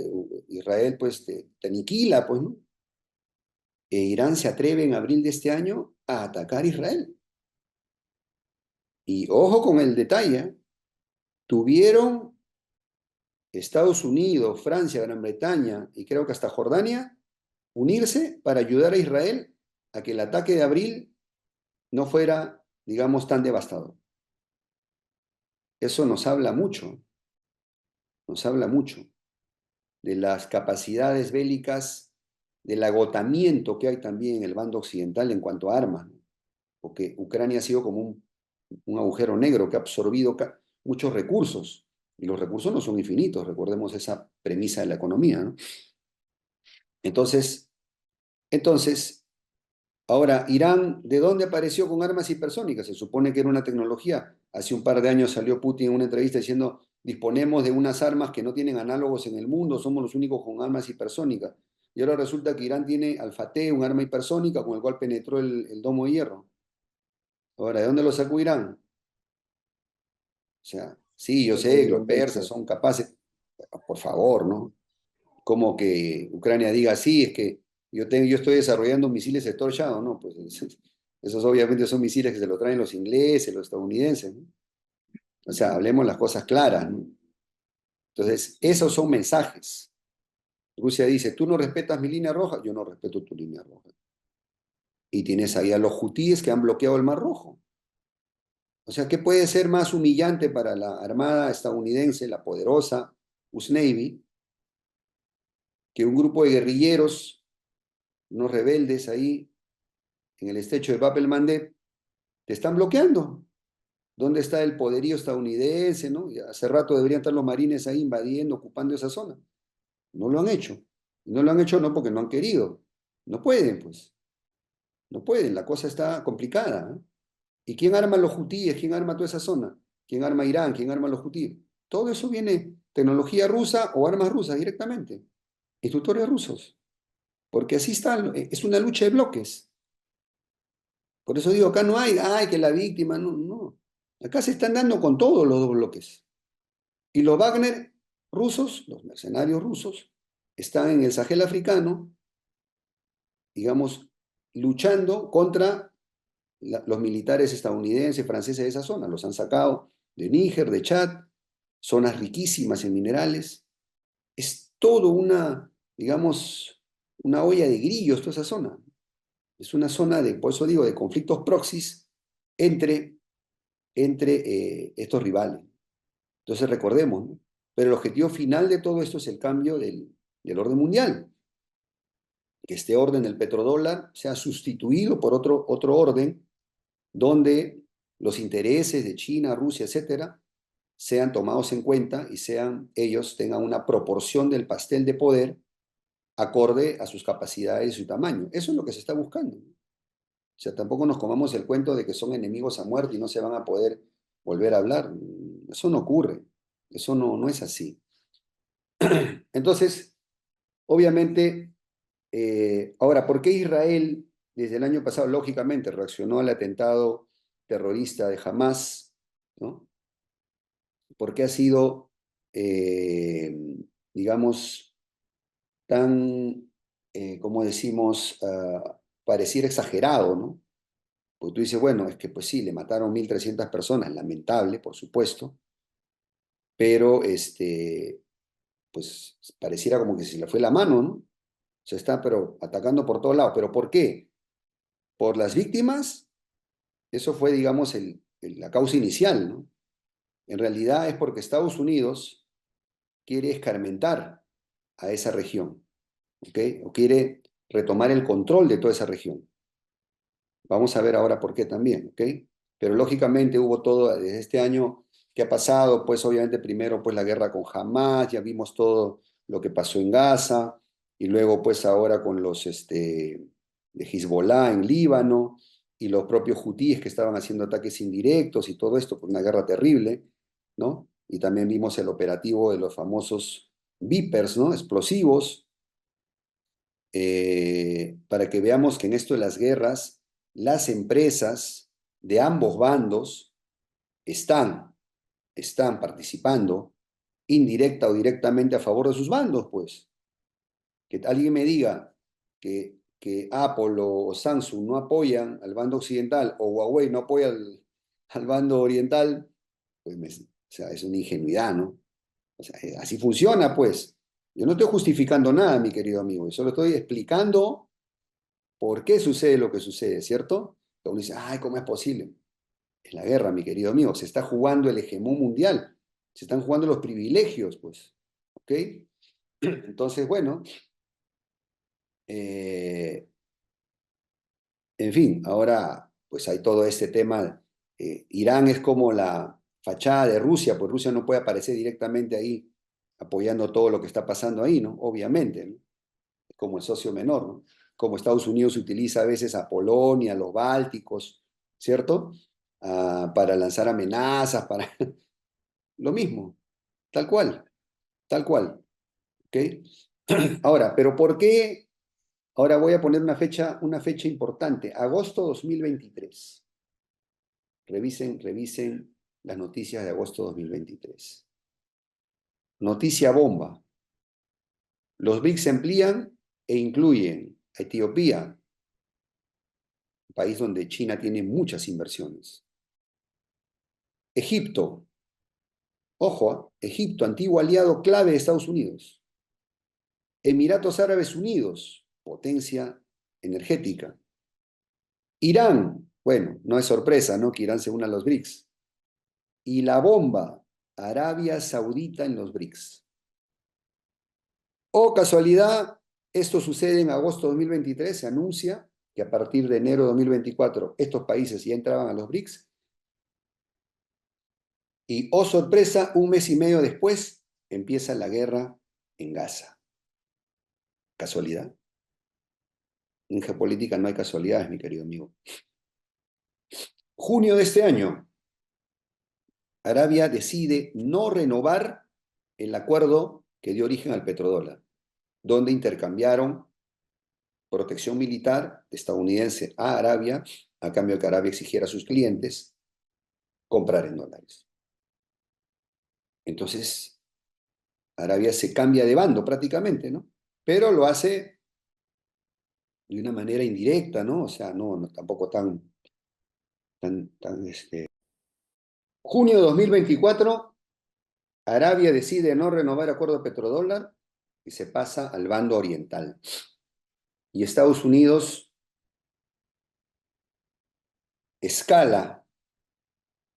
Israel pues te aniquila, pues, ¿no? Irán se atreve en abril de este año a atacar a Israel. Y ojo con el detalle, tuvieron Estados Unidos, Francia, Gran Bretaña y creo que hasta Jordania unirse para ayudar a Israel a que el ataque de abril no fuera, digamos, tan devastador. Eso nos habla mucho de las capacidades bélicas, del agotamiento que hay también en el bando occidental en cuanto a armas, ¿no? Porque Ucrania ha sido como un agujero negro que ha absorbido muchos recursos, y los recursos no son infinitos, recordemos esa premisa de la economía, ¿no? Entonces, entonces, ahora, Irán, ¿de dónde apareció con armas hipersónicas? Se supone que era una tecnología. Hace un par de años salió Putin en una entrevista diciendo, disponemos de unas armas que no tienen análogos en el mundo, somos los únicos con armas hipersónicas. Y ahora resulta que Irán tiene Al-Fateh, un arma hipersónica con el cual penetró el domo de hierro. Ahora, ¿de dónde lo sacó Irán? O sea, sí, yo sé que los persas son capaces, por favor, ¿no? Como que Ucrania diga, sí, es que yo estoy desarrollando misiles Storm Shadow, ¿no? Pues esos obviamente son misiles que se los traen los ingleses, los estadounidenses, ¿no? O sea, hablemos las cosas claras, ¿no? Entonces, esos son mensajes. Rusia dice, tú no respetas mi línea roja, yo no respeto tu línea roja. Y tienes ahí a los hutíes que han bloqueado el Mar Rojo. O sea, ¿qué puede ser más humillante para la Armada estadounidense, la poderosa US Navy, que un grupo de guerrilleros, unos rebeldes ahí en el estrecho de Bab el-Mandeb, te están bloqueando? ¿Dónde está el poderío estadounidense, no? Y hace rato deberían estar los marines ahí invadiendo, ocupando esa zona. No lo han hecho. Y no lo han hecho no porque no han querido. No pueden, pues. No pueden. La cosa está complicada, ¿eh? ¿Y quién arma los hutíes? ¿Quién arma toda esa zona? ¿Quién arma Irán? ¿Quién arma los hutíes? Todo eso viene tecnología rusa o armas rusas directamente. Instructores rusos. Porque así está. Es una lucha de bloques. Por eso digo, acá no hay, ay, que la víctima, no, no. Acá se están dando con todos los dos bloques. Y los Wagner rusos, los mercenarios rusos, están en el Sahel africano, digamos, luchando contra los militares estadounidenses, franceses de esa zona. Los han sacado de Níger, de Chad, zonas riquísimas en minerales. Es todo una, digamos, una olla de grillos toda esa zona. Es una zona de, por eso digo, de conflictos proxies entre, entre estos rivales. Entonces recordemos, ¿no? Pero el objetivo final de todo esto es el cambio del orden mundial. Que este orden del petrodólar sea sustituido por otro orden donde los intereses de China, Rusia, etcétera, sean tomados en cuenta y ellos tengan una proporción del pastel de poder acorde a sus capacidades y su tamaño. Eso es lo que se está buscando. O sea, tampoco nos comamos el cuento de que son enemigos a muerte y no se van a poder volver a hablar. Eso no ocurre. Eso no es así. Entonces, obviamente, ahora, ¿por qué Israel desde el año pasado, lógicamente, reaccionó al atentado terrorista de Hamas, ¿no? ¿Por qué ha sido, eh, digamos, tan, como decimos, pareciera exagerado, ¿no? Porque tú dices, bueno, es que pues sí, le mataron 1.300 personas, lamentable, por supuesto, pero pues pareciera como que se le fue la mano, ¿no? Se está, pero atacando por todos lados. ¿Pero por qué? ¿Por las víctimas? Eso fue, digamos, la causa inicial, ¿no? En realidad es porque Estados Unidos quiere escarmentar a esa región, ¿ok? O quiere retomar el control de toda esa región. Vamos a ver ahora por qué también, ¿ok? Pero lógicamente hubo todo, desde este año que ha pasado, pues obviamente primero pues la guerra con Hamas, ya vimos todo lo que pasó en Gaza, y luego pues ahora con los de Hezbollah en Líbano, y los propios hutíes que estaban haciendo ataques indirectos y todo esto, pues una guerra terrible, ¿no? Y también vimos el operativo de los famosos Vipers, ¿no? Explosivos, para que veamos que en esto de las guerras, las empresas de ambos bandos están, están participando indirecta o directamente a favor de sus bandos, pues. Que alguien me diga que Apple o Samsung no apoyan al bando occidental o Huawei no apoya al bando oriental, pues o sea, es una ingenuidad, ¿no? O sea, así funciona, pues. Yo no estoy justificando nada, mi querido amigo, yo solo estoy explicando por qué sucede lo que sucede, ¿cierto? Uno dice, ay, ¿cómo es posible? Es la guerra, mi querido amigo, se está jugando el hegemón mundial, se están jugando los privilegios, pues, ¿ok? Entonces, bueno, eh, en fin, ahora pues hay todo este tema. Irán es como la fachada de Rusia, pues Rusia no puede aparecer directamente ahí apoyando todo lo que está pasando ahí, ¿no? Obviamente, ¿no? Es como el socio menor, ¿no? Como Estados Unidos utiliza a veces a Polonia, los bálticos, ¿cierto? Para lanzar amenazas, para lo mismo, tal cual, tal cual, ¿ok? Ahora, ¿pero por qué? Ahora voy a poner una fecha importante, agosto 2023. Revisen las noticias de agosto 2023. Noticia bomba. Los BRICS se amplían e incluyen a Etiopía, un país donde China tiene muchas inversiones. Egipto, ojo, Egipto, antiguo aliado clave de Estados Unidos. Emiratos Árabes Unidos, potencia energética. Irán, bueno, no es sorpresa, ¿no? Que Irán se una a los BRICS. Y la bomba, Arabia Saudita en los BRICS. O casualidad, esto sucede en agosto de 2023, se anuncia que a partir de enero de 2024 estos países ya entraban a los BRICS. Y, oh sorpresa, un mes y medio después empieza la guerra en Gaza. ¿Casualidad? En geopolítica no hay casualidades, mi querido amigo. Junio de este año, Arabia decide no renovar el acuerdo que dio origen al petrodólar, donde intercambiaron protección militar estadounidense a Arabia, a cambio de que Arabia exigiera a sus clientes comprar en dólares. Entonces, Arabia se cambia de bando prácticamente, ¿no? Pero lo hace de una manera indirecta, ¿no? O sea, no tampoco tan. Junio de 2024, Arabia decide no renovar acuerdo petrodólar y se pasa al bando oriental. Y Estados Unidos escala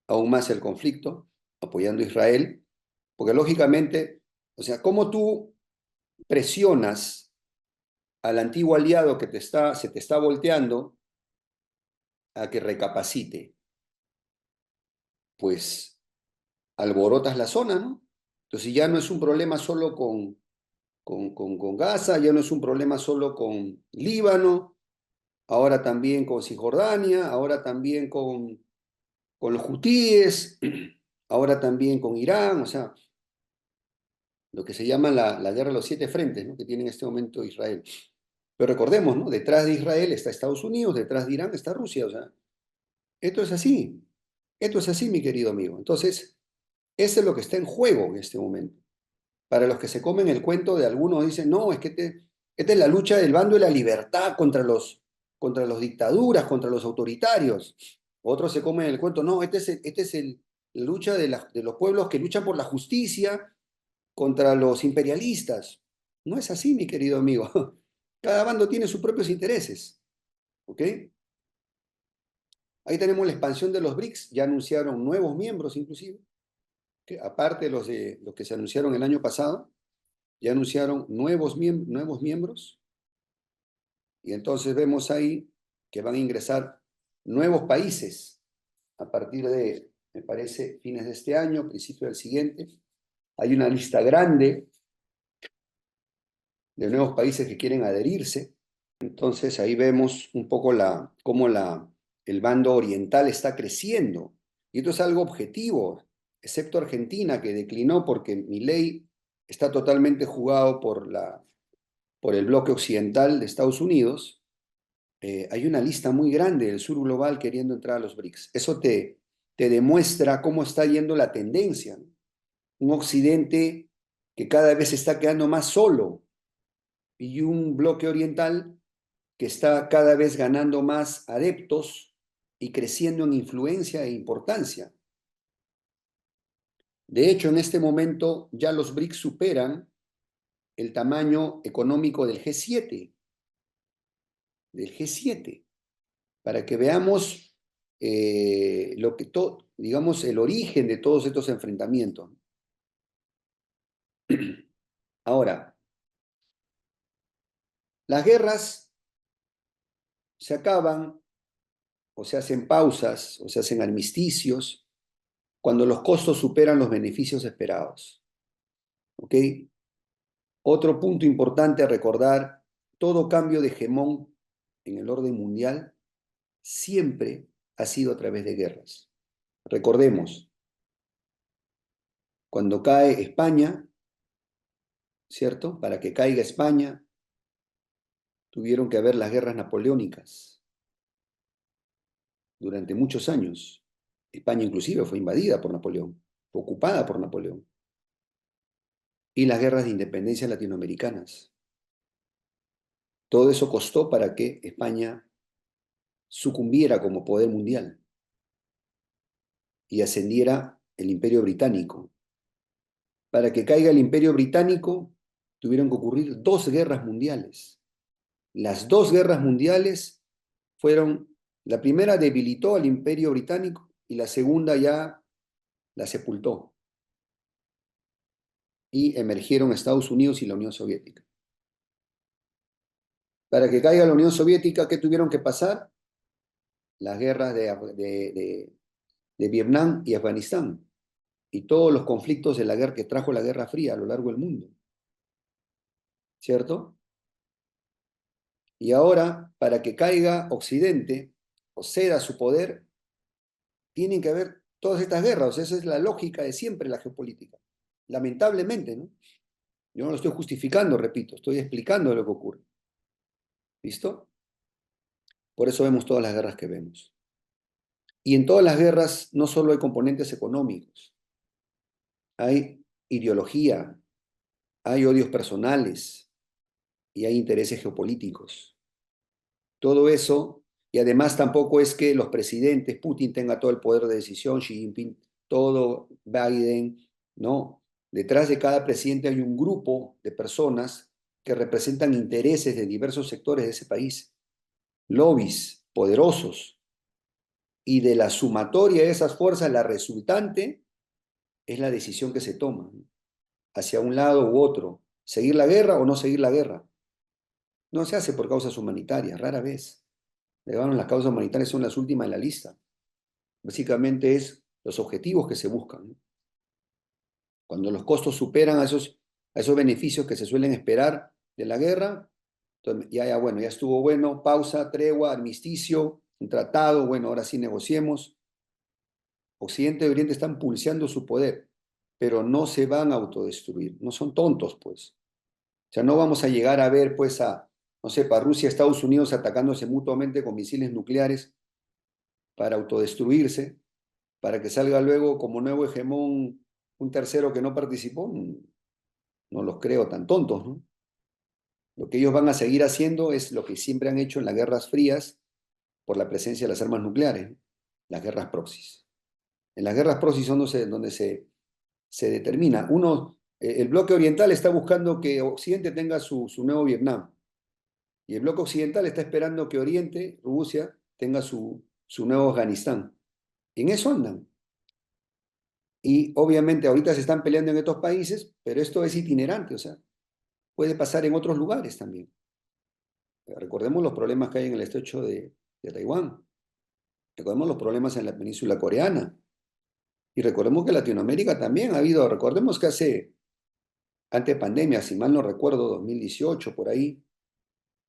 aún más el conflicto, apoyando a Israel, porque lógicamente, o sea, ¿cómo tú presionas al antiguo aliado que se te está volteando a que recapacite? Pues alborotas la zona, ¿no? Entonces ya no es un problema solo con Gaza, ya no es un problema solo con Líbano, ahora también con Cisjordania, ahora también con los hutíes, ahora también con Irán, o sea, lo que se llama la guerra de los siete frentes, ¿no? Que tiene en este momento Israel. Pero recordemos, ¿no? Detrás de Israel está Estados Unidos, detrás de Irán está Rusia, o sea, esto es así, esto es así, mi querido amigo. Entonces, eso es lo que está en juego en este momento. Para los que se comen el cuento de algunos dicen, no, es que esta es la lucha del bando de la libertad contra las dictaduras, contra los autoritarios. Otros se comen el cuento, no, la lucha de los pueblos que luchan por la justicia contra los imperialistas. No es así, mi querido amigo. Cada bando tiene sus propios intereses. ¿Ok? Ahí tenemos la expansión de los BRICS. Ya anunciaron nuevos miembros, inclusive. ¿Ok? Aparte de los que se anunciaron el año pasado, ya anunciaron nuevos miembros. Y entonces vemos ahí que van a ingresar nuevos países a partir de, me parece, fines de este año, principio del siguiente. Hay una lista grande de nuevos países que quieren adherirse. Entonces ahí vemos un poco cómo el bando oriental está creciendo. Y esto es algo objetivo, excepto Argentina, que declinó porque Milei está totalmente jugado por el bloque occidental de Estados Unidos. Hay una lista muy grande del sur global queriendo entrar a los BRICS. Eso te demuestra cómo está yendo la tendencia, ¿no? Un occidente que cada vez se está quedando más solo y un bloque oriental que está cada vez ganando más adeptos y creciendo en influencia e importancia. De hecho, en este momento ya los BRICS superan el tamaño económico del G7, para que veamos digamos, el origen de todos estos enfrentamientos. Ahora, las guerras se acaban o se hacen pausas o se hacen armisticios cuando los costos superan los beneficios esperados. ¿Ok? Otro punto importante a recordar, todo cambio de hegemón en el orden mundial siempre ha sido a través de guerras. Recordemos, cuando cae España, ¿cierto? Para que caiga España, tuvieron que haber las guerras napoleónicas durante muchos años. España inclusive fue invadida por Napoleón, fue ocupada por Napoleón. Y las guerras de independencia latinoamericanas. Todo eso costó para que España sucumbiera como poder mundial y ascendiera el Imperio Británico. Para que caiga el Imperio Británico, tuvieron que ocurrir dos guerras mundiales. Las dos guerras mundiales fueron, la primera debilitó al Imperio Británico y la segunda ya la sepultó. Y emergieron Estados Unidos y la Unión Soviética. Para que caiga la Unión Soviética, ¿qué tuvieron que pasar? Las guerras de Vietnam y Afganistán y todos los conflictos de la guerra que trajo la Guerra Fría a lo largo del mundo. ¿Cierto? Y ahora, para que caiga Occidente o ceda su poder, tienen que haber todas estas guerras. O sea, esa es la lógica de siempre la geopolítica. Lamentablemente, ¿no? Yo no lo estoy justificando, repito, estoy explicando lo que ocurre. ¿Listo? Por eso vemos todas las guerras que vemos. Y en todas las guerras no solo hay componentes económicos, hay ideología, hay odios personales y hay intereses geopolíticos. Todo eso, y además tampoco es que los presidentes, Putin tenga todo el poder de decisión, Xi Jinping, todo, Biden, no. Detrás de cada presidente hay un grupo de personas que representan intereses de diversos sectores de ese país, lobbies poderosos, y de la sumatoria de esas fuerzas, la resultante es la decisión que se toma, ¿no? Hacia un lado u otro, seguir la guerra o no seguir la guerra. No se hace por causas humanitarias, rara vez. Las causas humanitarias son las últimas en la lista. Básicamente es los objetivos que se buscan, ¿no? Cuando los costos superan a esos beneficios que se suelen esperar de la guerra, entonces bueno, ya estuvo bueno, pausa, tregua, armisticio, un tratado, bueno, ahora sí negociemos. Occidente y Oriente están pulseando su poder, pero no se van a autodestruir, no son tontos, pues. O sea, no vamos a llegar a ver, pues, no sé, para Rusia y Estados Unidos atacándose mutuamente con misiles nucleares para autodestruirse, para que salga luego como nuevo hegemón un tercero que no participó. No los creo tan tontos, ¿no? Lo que ellos van a seguir haciendo es lo que siempre han hecho en las guerras frías por la presencia de las armas nucleares, ¿no? Las guerras proxies. En las guerras proxies son donde se determina. El bloque oriental está buscando que Occidente tenga su nuevo Vietnam. Y el bloque occidental está esperando que Oriente, Rusia, tenga su nuevo Afganistán. Y en eso andan. Y obviamente ahorita se están peleando en estos países, pero esto es itinerante, o sea, puede pasar en otros lugares también. Recordemos los problemas que hay en el estrecho de Taiwán. Recordemos los problemas en la península coreana. Y recordemos que en Latinoamérica también ha habido, recordemos que antes de pandemia, si mal no recuerdo, 2018, por ahí,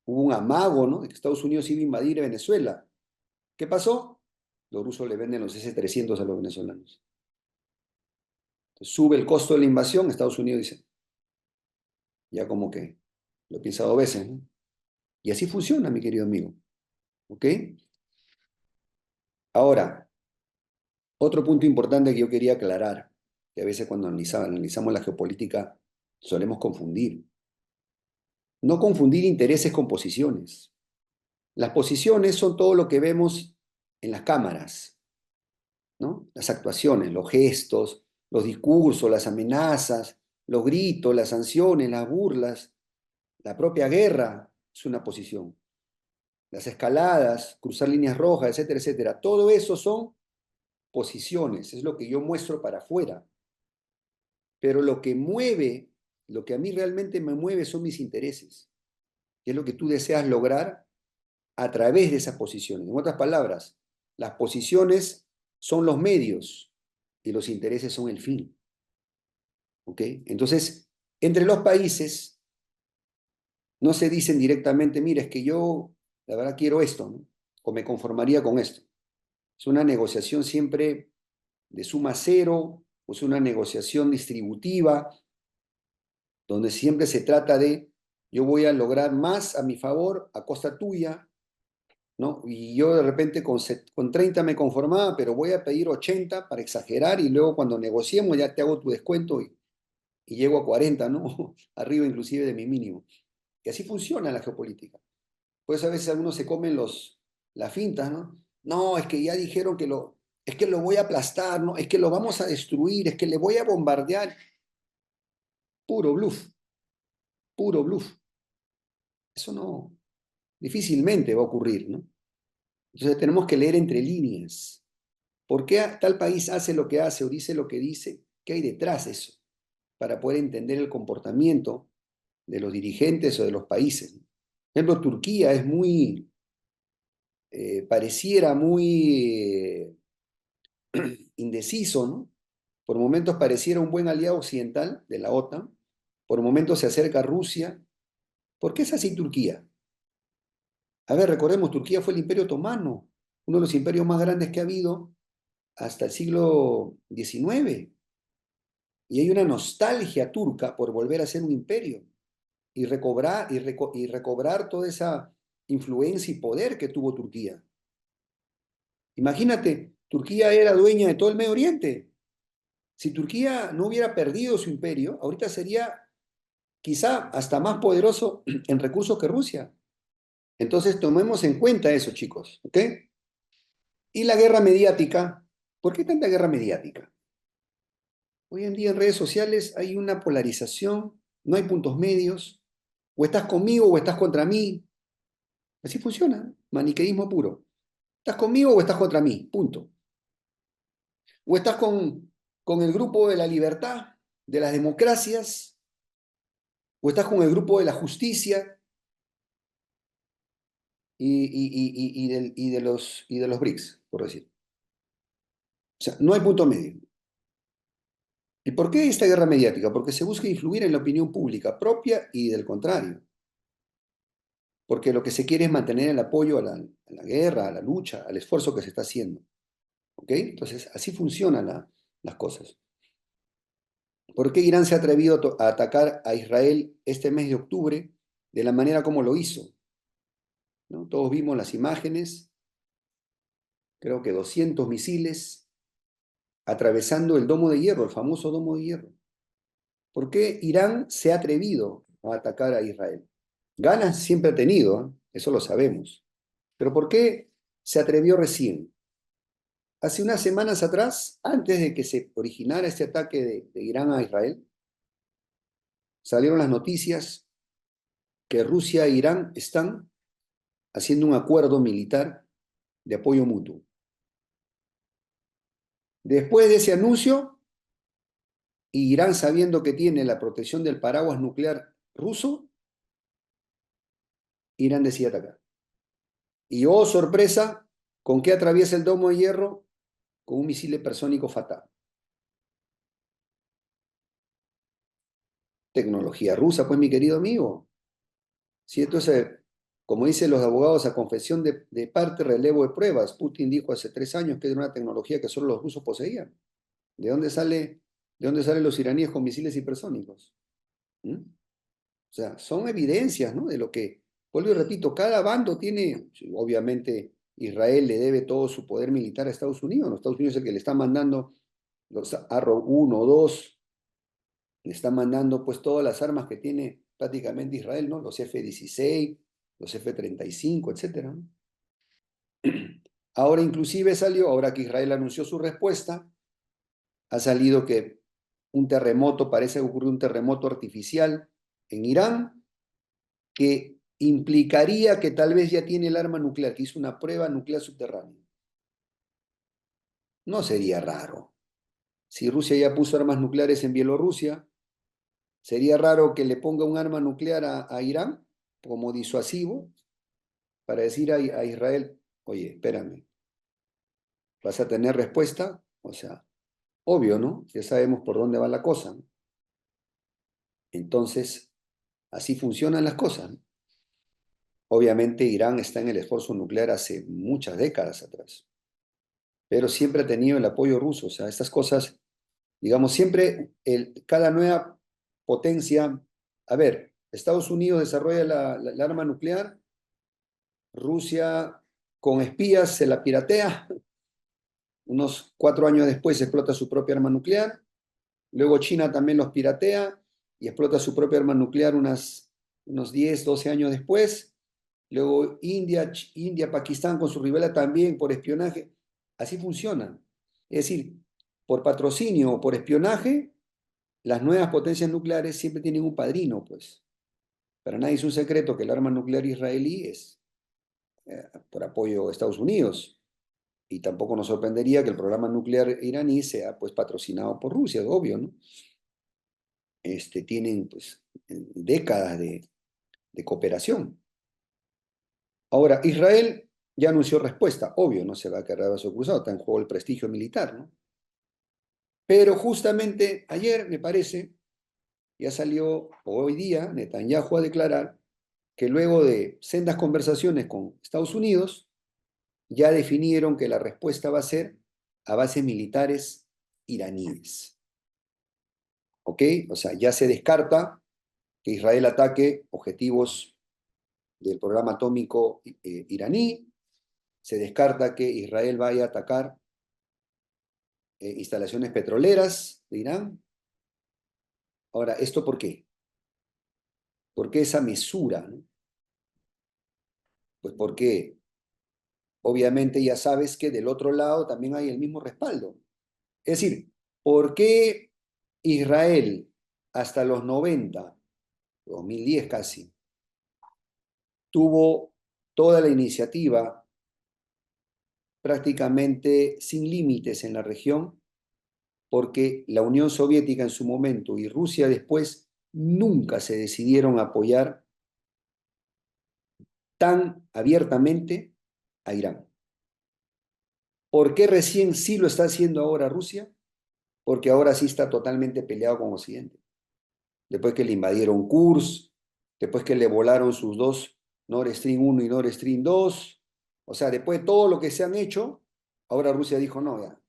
hubo un amago, ¿no? De que Estados Unidos iba a invadir Venezuela. ¿Qué pasó? Los rusos le venden los S-300 a los venezolanos. Entonces, sube el costo de la invasión, Estados Unidos dice, ya como que lo piensa dos veces, ¿no? Y así funciona, mi querido amigo. ¿Ok? Ahora, otro punto importante que yo quería aclarar, que a veces cuando analizamos la geopolítica solemos confundir. No confundir intereses con posiciones. Las posiciones son todo lo que vemos en las cámaras, ¿no? Las actuaciones, los gestos, los discursos, las amenazas, los gritos, las sanciones, las burlas, la propia guerra es una posición. Las escaladas, cruzar líneas rojas, etcétera, etcétera. Todo eso son posiciones, es lo que yo muestro para afuera. Pero lo que mueve, lo que a mí realmente me mueve son mis intereses, que es lo que tú deseas lograr a través de esas posiciones. En otras palabras, las posiciones son los medios y los intereses son el fin. ¿Ok? Entonces, entre los países no se dicen directamente, mira, es que yo, la verdad, quiero esto, ¿no? O me conformaría con esto. Es una negociación siempre de suma cero, o es una negociación distributiva, donde siempre se trata de, yo voy a lograr más a mi favor a costa tuya, ¿no? Y yo de repente con 30 me conformaba, pero voy a pedir 80 para exagerar y luego cuando negociemos ya te hago tu descuento y llego a 40, ¿no? Arriba inclusive de mi mínimo. Y así funciona la geopolítica. Pues a veces algunos se comen las fintas, ¿no? No, es que ya dijeron es que lo voy a aplastar, ¿no? Es que lo vamos a destruir, es que le voy a bombardear. Puro bluff, puro bluff. Eso no, difícilmente va a ocurrir, ¿no? Entonces tenemos que leer entre líneas. ¿Por qué tal país hace lo que hace o dice lo que dice? ¿Qué hay detrás de eso? Para poder entender el comportamiento de los dirigentes o de los países. Por ejemplo, Turquía es pareciera muy indeciso, ¿no? Por momentos pareciera un buen aliado occidental de la OTAN, por momentos se acerca a Rusia. ¿Por qué es así Turquía? A ver, recordemos, Turquía fue el Imperio Otomano, uno de los imperios más grandes que ha habido hasta el siglo XIX. Y hay una nostalgia turca por volver a ser un imperio y recobrar toda esa influencia y poder que tuvo Turquía. Imagínate, Turquía era dueña de todo el Medio Oriente. Si Turquía no hubiera perdido su imperio, ahorita sería quizá hasta más poderoso en recursos que Rusia. Entonces tomemos en cuenta eso, chicos, ¿ok? Y la guerra mediática. ¿Por qué tanta guerra mediática? Hoy en día en redes sociales hay una polarización, no hay puntos medios, o estás conmigo o estás contra mí. Así funciona, maniqueísmo puro. ¿Estás conmigo o estás contra mí? Punto. O estás con el grupo de la libertad, de las democracias, o estás con el grupo de la justicia y de los BRICS, por decir. O sea, no hay punto medio. ¿Y por qué esta guerra mediática? Porque se busca influir en la opinión pública propia y del contrario. Porque lo que se quiere es mantener el apoyo a la guerra, a la lucha, al esfuerzo que se está haciendo. ¿Ok? Entonces, así funcionan las cosas. ¿Por qué Irán se ha atrevido a atacar a Israel este mes de octubre de la manera como lo hizo? ¿No? Todos vimos las imágenes, creo que 200 misiles atravesando el domo de hierro, el famoso domo de hierro. ¿Por qué Irán se ha atrevido a atacar a Israel? Ganas siempre ha tenido, ¿eh? Eso lo sabemos. Pero ¿por qué se atrevió recién? Hace unas semanas atrás, antes de que se originara este ataque de Irán a Israel, salieron las noticias que Rusia e Irán están haciendo un acuerdo militar de apoyo mutuo. Después de ese anuncio, Irán, sabiendo que tiene la protección del paraguas nuclear ruso, Irán decide atacar. Y oh, sorpresa, ¿con qué atraviesa el domo de hierro? Con un misil hipersónico fatal. Tecnología rusa, pues mi querido amigo. Sí, entonces, como dicen los abogados, a confesión de parte, relevo de pruebas. Putin dijo hace 3 años que era una tecnología que solo los rusos poseían. ¿De dónde salen los iraníes con misiles hipersónicos? ¿Mm? O sea, son evidencias, ¿no? De lo que, vuelvo y repito, cada bando tiene, obviamente Israel le debe todo su poder militar a Estados Unidos, ¿no? Estados Unidos es el que le está mandando los Arrow 1, 2, le está mandando pues todas las armas que tiene prácticamente Israel, ¿no? Los F-16, los F-35, etcétera, ¿no? Ahora inclusive salió, ahora que Israel anunció su respuesta, ha salido que un terremoto, parece que ocurrió un terremoto artificial en Irán, que implicaría que tal vez ya tiene el arma nuclear, que hizo una prueba nuclear subterránea. No sería raro. Si Rusia ya puso armas nucleares en Bielorrusia, sería raro que le ponga un arma nuclear a Irán como disuasivo para decir a Israel, oye, espérame, ¿vas a tener respuesta? O sea, obvio, ¿no? Ya sabemos por dónde va la cosa, ¿no? Entonces, así funcionan las cosas, ¿no? Obviamente Irán está en el esfuerzo nuclear hace muchas décadas atrás, pero siempre ha tenido el apoyo ruso. O sea, estas cosas, digamos, siempre cada nueva potencia, a ver, Estados Unidos desarrolla el arma nuclear, Rusia con espías se la piratea, unos 4 años después explota su propia arma nuclear, luego China también los piratea y explota su propia arma nuclear unos 10, 12 años después. Luego India, Pakistán con su ribela también por espionaje. Así funciona. Es decir, por patrocinio o por espionaje, las nuevas potencias nucleares siempre tienen un padrino, pues. Para nadie es un secreto que el arma nuclear israelí es por apoyo de Estados Unidos. Y tampoco nos sorprendería que el programa nuclear iraní sea pues patrocinado por Rusia, es obvio, ¿no? Tienen pues décadas de cooperación. Ahora, Israel ya anunció respuesta, obvio, no se va a quedar de brazo cruzado, está en juego el prestigio militar, ¿no? Pero justamente ayer, me parece, ya salió, o hoy día, Netanyahu a declarar que luego de sendas conversaciones con Estados Unidos, ya definieron que la respuesta va a ser a bases militares iraníes. ¿Ok? O sea, ya se descarta que Israel ataque objetivos del programa atómico iraní, se descarta que Israel vaya a atacar instalaciones petroleras de Irán. Ahora, ¿esto por qué? ¿Por qué esa mesura, no? Pues porque obviamente ya sabes que del otro lado también hay el mismo respaldo. Es decir, ¿por qué Israel hasta los 90, 2010 casi, tuvo toda la iniciativa prácticamente sin límites en la región? Porque la Unión Soviética en su momento y Rusia después nunca se decidieron a apoyar tan abiertamente a Irán. ¿Por qué recién sí lo está haciendo ahora Rusia? Porque ahora sí está totalmente peleado con Occidente. Después que le invadieron Kursk, después que le volaron sus dos Nord Stream 1 y Nord Stream 2, o sea, después de todo lo que se han hecho, ahora Rusia dijo, no, ya,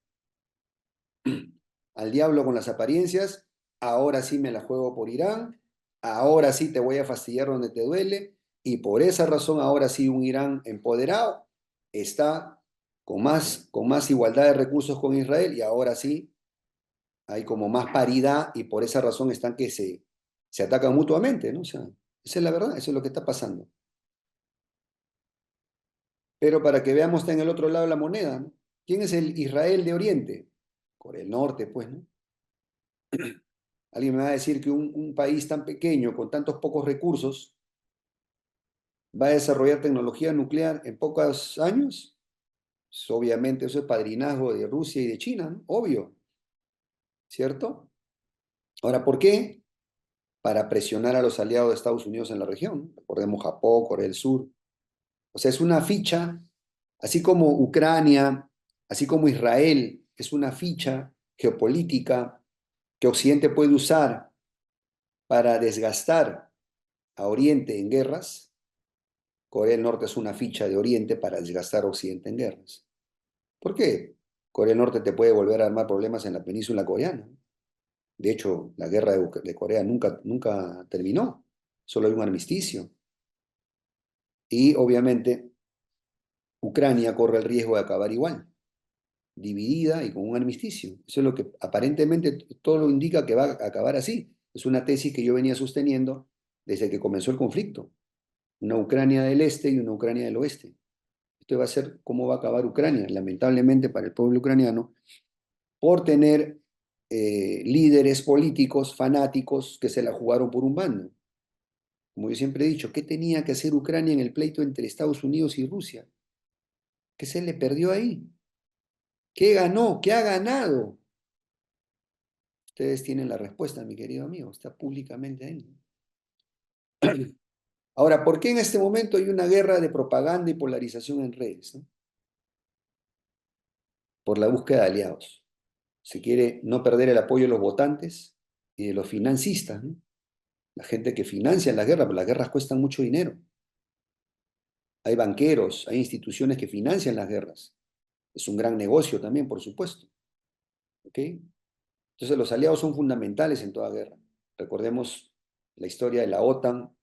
al diablo con las apariencias, ahora sí me la juego por Irán, ahora sí te voy a fastidiar donde te duele, y por esa razón ahora sí un Irán empoderado está con más igualdad de recursos con Israel, y ahora sí hay como más paridad, y por esa razón están que se atacan mutuamente, ¿no? O sea, Esa es la verdad, eso es lo que está pasando. Pero para que veamos, está en el otro lado de la moneda, ¿no? ¿Quién es el Israel de Oriente? Corea del Norte, pues, ¿no? Alguien me va a decir que un país tan pequeño, con tantos pocos recursos, va a desarrollar tecnología nuclear en pocos años. Pues, obviamente eso es padrinazgo de Rusia y de China, ¿no? Obvio, ¿cierto? Ahora, ¿por qué? Para presionar a los aliados de Estados Unidos en la región. Recordemos Japón, Corea del Sur. O sea, es una ficha, así como Ucrania, así como Israel, es una ficha geopolítica que Occidente puede usar para desgastar a Oriente en guerras. Corea del Norte es una ficha de Oriente para desgastar a Occidente en guerras. ¿Por qué? Corea del Norte te puede volver a armar problemas en la península coreana. De hecho, la guerra de Corea nunca terminó, solo hay un armisticio. Y obviamente Ucrania corre el riesgo de acabar igual, dividida y con un armisticio. Eso es lo que aparentemente todo lo indica que va a acabar así. Es una tesis que yo venía sosteniendo desde que comenzó el conflicto. Una Ucrania del este y una Ucrania del oeste. Esto va a ser cómo va a acabar Ucrania, lamentablemente para el pueblo ucraniano, por tener líderes políticos fanáticos que se la jugaron por un bando. Como yo siempre he dicho, ¿qué tenía que hacer Ucrania en el pleito entre Estados Unidos y Rusia? ¿Qué se le perdió ahí? ¿Qué ganó? ¿Qué ha ganado? Ustedes tienen la respuesta, mi querido amigo, está públicamente ahí. Ahora, ¿por qué en este momento hay una guerra de propaganda y polarización en redes? ¿No? Por la búsqueda de aliados. Se quiere no perder el apoyo de los votantes y de los financistas, ¿no? La gente que financia las guerras, pero las guerras cuestan mucho dinero. Hay banqueros, hay instituciones que financian las guerras. Es un gran negocio también, por supuesto. ¿Ok? Entonces los aliados son fundamentales en toda guerra. Recordemos la historia de la OTAN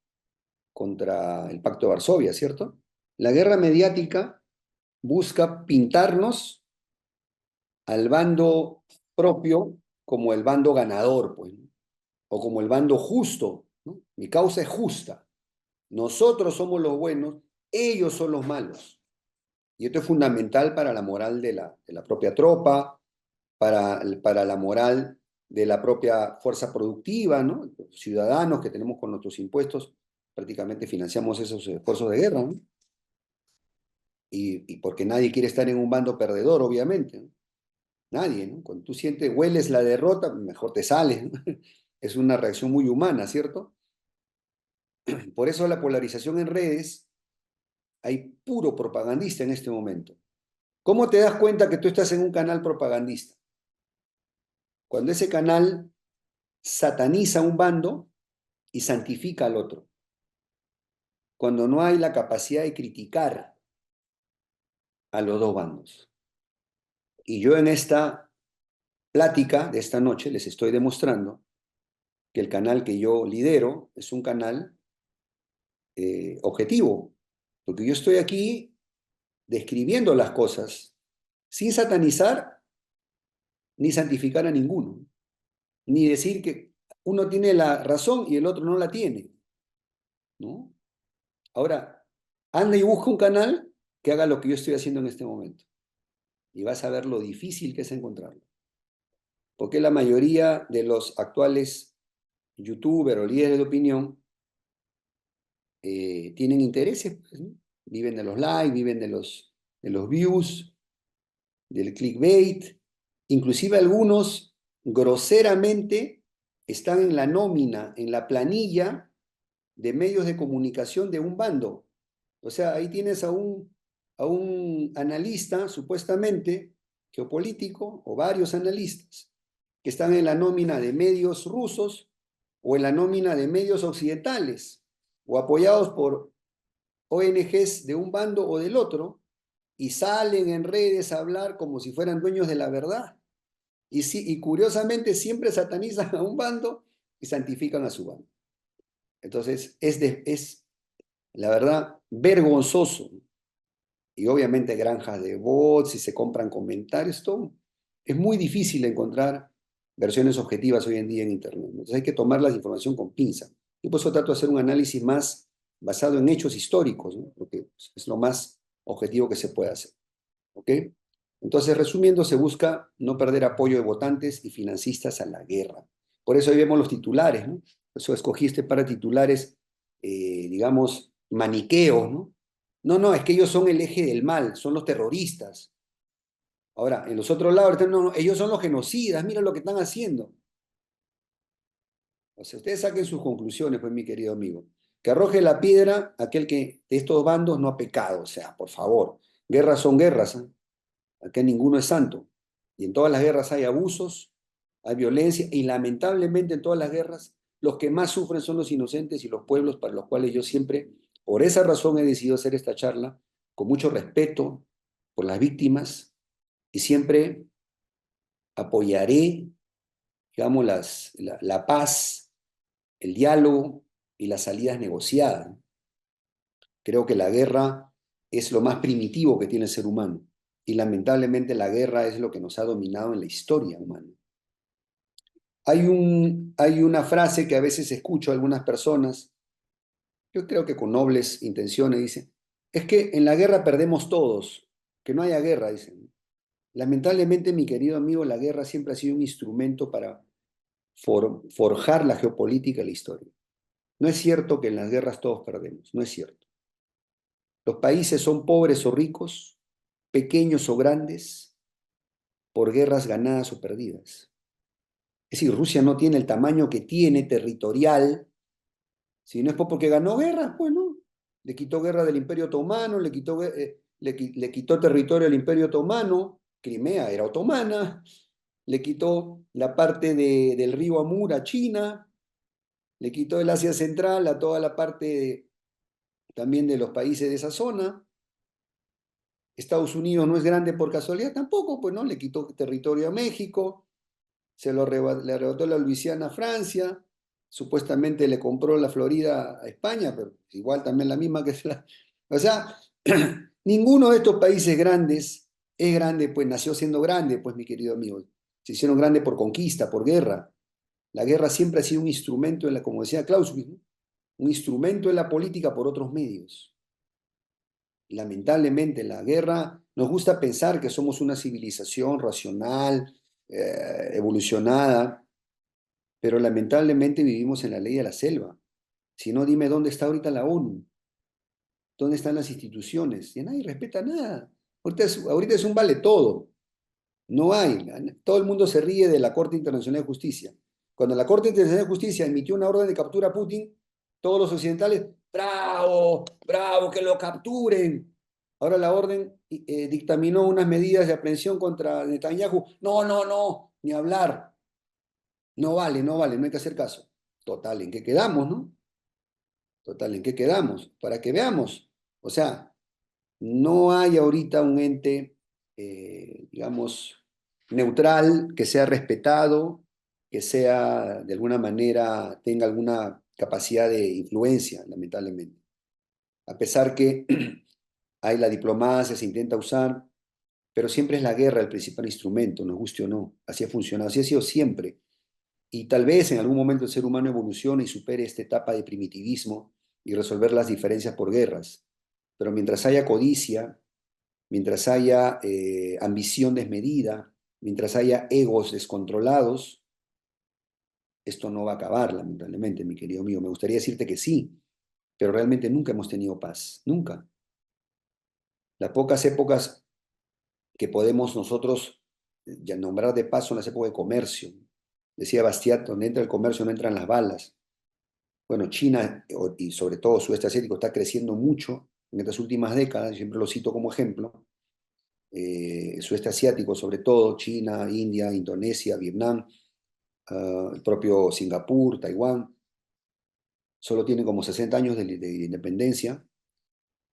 contra el Pacto de Varsovia, ¿cierto? La guerra mediática busca pintarnos al bando propio como el bando ganador, pues, ¿no? O como el bando justo, ¿no? Mi causa es justa. Nosotros somos los buenos, ellos son los malos. Y esto es fundamental para la moral de la propia tropa, para la moral de la propia fuerza productiva, ¿no? Los ciudadanos que tenemos con nuestros impuestos, prácticamente financiamos esos esfuerzos de guerra, ¿no? Y porque nadie quiere estar en un bando perdedor, obviamente, ¿no? Nadie, ¿no? Cuando tú sientes, hueles la derrota, mejor te sales, ¿no? Es una reacción muy humana, ¿cierto? Por eso la polarización en redes, hay puro propagandista en este momento. ¿Cómo te das cuenta que tú estás en un canal propagandista? Cuando ese canal sataniza un bando y santifica al otro. Cuando no hay la capacidad de criticar a los dos bandos. Y yo en esta plática de esta noche les estoy demostrando que el canal que yo lidero es un canal objetivo, porque yo estoy aquí describiendo las cosas sin satanizar ni santificar a ninguno, ni decir que uno tiene la razón y el otro no la tiene, ¿no? Ahora, anda y busca un canal que haga lo que yo estoy haciendo en este momento y vas a ver lo difícil que es encontrarlo. Porque la mayoría de los actuales youtubers o líderes de opinión tienen intereses, pues, ¿no? Viven de los likes, viven de los views, del clickbait, inclusive algunos groseramente están en la nómina, en la planilla de medios de comunicación de un bando. O sea, ahí tienes a un analista, supuestamente, geopolítico, o varios analistas, que están en la nómina de medios rusos o en la nómina de medios occidentales, o apoyados por ONGs de un bando o del otro, y salen en redes a hablar como si fueran dueños de la verdad. Y curiosamente siempre satanizan a un bando y santifican a su bando. Entonces, es la verdad vergonzoso. Y obviamente granjas de bots y se compran comentarios, todo. Es muy difícil encontrar versiones objetivas hoy en día en Internet. Entonces hay que tomar la información con pinza. Y por eso trato de hacer un análisis más basado en hechos históricos, ¿no? Porque es lo más objetivo que se puede hacer. ¿Ok? Entonces, resumiendo, se busca no perder apoyo de votantes y financistas a la guerra. Por eso ahí vemos los titulares, ¿no? Por eso escogiste para titulares, digamos, maniqueos, ¿no? No, no, es que ellos son el eje del mal, son los terroristas. Ahora, en los otros lados, no, no, ellos son los genocidas, mira lo que están haciendo. O sea, ustedes saquen sus conclusiones, pues, mi querido amigo. Que arroje la piedra aquel que de estos bandos no ha pecado. O sea, por favor, guerras son guerras, ¿eh? Acá ninguno es santo. Y en todas las guerras hay abusos, hay violencia, y lamentablemente en todas las guerras los que más sufren son los inocentes y los pueblos para los cuales yo siempre, por esa razón he decidido hacer esta charla, con mucho respeto por las víctimas, y siempre apoyaré, digamos, la paz, el diálogo y las salidas negociadas. Creo que la guerra es lo más primitivo que tiene el ser humano. Y lamentablemente la guerra es lo que nos ha dominado en la historia humana. Hay una frase que a veces escucho a algunas personas, yo creo que con nobles intenciones, dicen, es que en la guerra perdemos todos, que no haya guerra, dicen. Lamentablemente, mi querido amigo, la guerra siempre ha sido un instrumento para forjar la geopolítica y la historia. No es cierto que en las guerras todos perdemos, no es cierto. Los países son pobres o ricos, pequeños o grandes, por guerras ganadas o perdidas. Es decir, Rusia no tiene el tamaño que tiene territorial, si no es porque ganó guerras, pues no. Le quitó guerra del Imperio Otomano, le quitó territorio al Imperio Otomano, Crimea era otomana, le quitó la parte del río Amur a China, le quitó el Asia Central a toda la parte también de los países de esa zona. Estados Unidos no es grande por casualidad tampoco, pues no, le quitó territorio a México, le arrebató la Luisiana a Francia, supuestamente le compró la Florida a España, pero igual también la misma que es la... O sea, ninguno de estos países grandes es grande, pues nació siendo grande, pues mi querido amigo. Se hicieron grandes por conquista, por guerra. La guerra siempre ha sido un instrumento, en la, como decía Clausewitz, ¿no? Un instrumento en la política por otros medios. Lamentablemente, la guerra, nos gusta pensar que somos una civilización racional, evolucionada, pero lamentablemente vivimos en la ley de la selva. Si no, dime dónde está ahorita la ONU, dónde están las instituciones. Y nadie respeta nada. Ahorita es un vale todo. No hay. Todo el mundo se ríe de la Corte Internacional de Justicia. Cuando la Corte Internacional de Justicia emitió una orden de captura a Putin, todos los occidentales, bravo, bravo, que lo capturen. Ahora la orden dictaminó unas medidas de aprehensión contra Netanyahu. No, no, no, ni hablar. No vale, no vale, no hay que hacer caso. Total, ¿en qué quedamos, no? Total, ¿en qué quedamos? Para que veamos. O sea, no hay ahorita un ente, digamos, neutral, que sea respetado, que sea, de alguna manera, tenga alguna capacidad de influencia, lamentablemente. A pesar que hay la diplomacia, se intenta usar, pero siempre es la guerra el principal instrumento, nos guste o no. Así ha funcionado, así ha sido siempre. Y tal vez en algún momento el ser humano evolucione y supere esta etapa de primitivismo y resolver las diferencias por guerras. Pero mientras haya codicia, mientras haya ambición desmedida, mientras haya egos descontrolados, esto no va a acabar, lamentablemente, mi querido amigo. Me gustaría decirte que sí, pero realmente nunca hemos tenido paz, nunca. Las pocas épocas que podemos nosotros ya nombrar de paz son las épocas de comercio. Decía Bastiat, donde entra el comercio no entran las balas. Bueno, China y sobre todo sudeste asiático está creciendo mucho en estas últimas décadas, siempre lo cito como ejemplo, sudeste asiático sobre todo, China, India, Indonesia, Vietnam, el propio Singapur, Taiwán, solo tienen como 60 años de independencia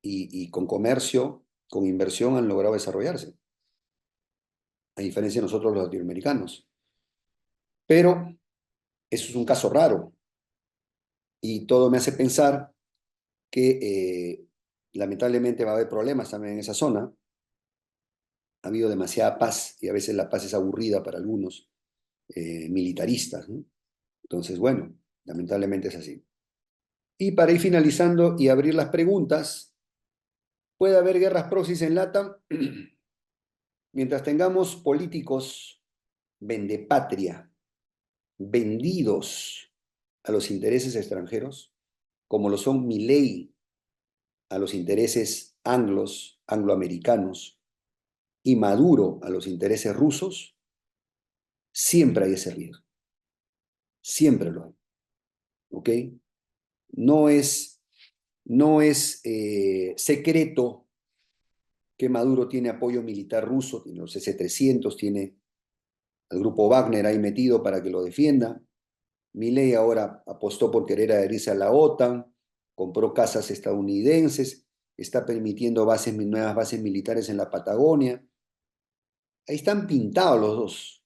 y con comercio, con inversión han logrado desarrollarse, a diferencia de nosotros los latinoamericanos. Pero eso es un caso raro y todo me hace pensar que lamentablemente va a haber problemas también en esa zona. Ha habido demasiada paz y a veces la paz es aburrida para algunos militaristas, ¿no? Entonces, bueno, lamentablemente es así. Y para ir finalizando y abrir las preguntas, ¿puede haber guerras proxies en LATAM? Mientras tengamos políticos vendepatria, vendidos a los intereses extranjeros, como lo son Milei a los intereses angloamericanos y Maduro a los intereses rusos, siempre hay ese riesgo. Siempre lo hay. ¿Ok? No es, no es secreto que Maduro tiene apoyo militar ruso, tiene los S-300, tiene al grupo Wagner ahí metido para que lo defienda. Milei ahora apostó por querer adherirse a la OTAN, compró casas estadounidenses, está permitiendo nuevas bases militares en la Patagonia. Ahí están pintados los dos.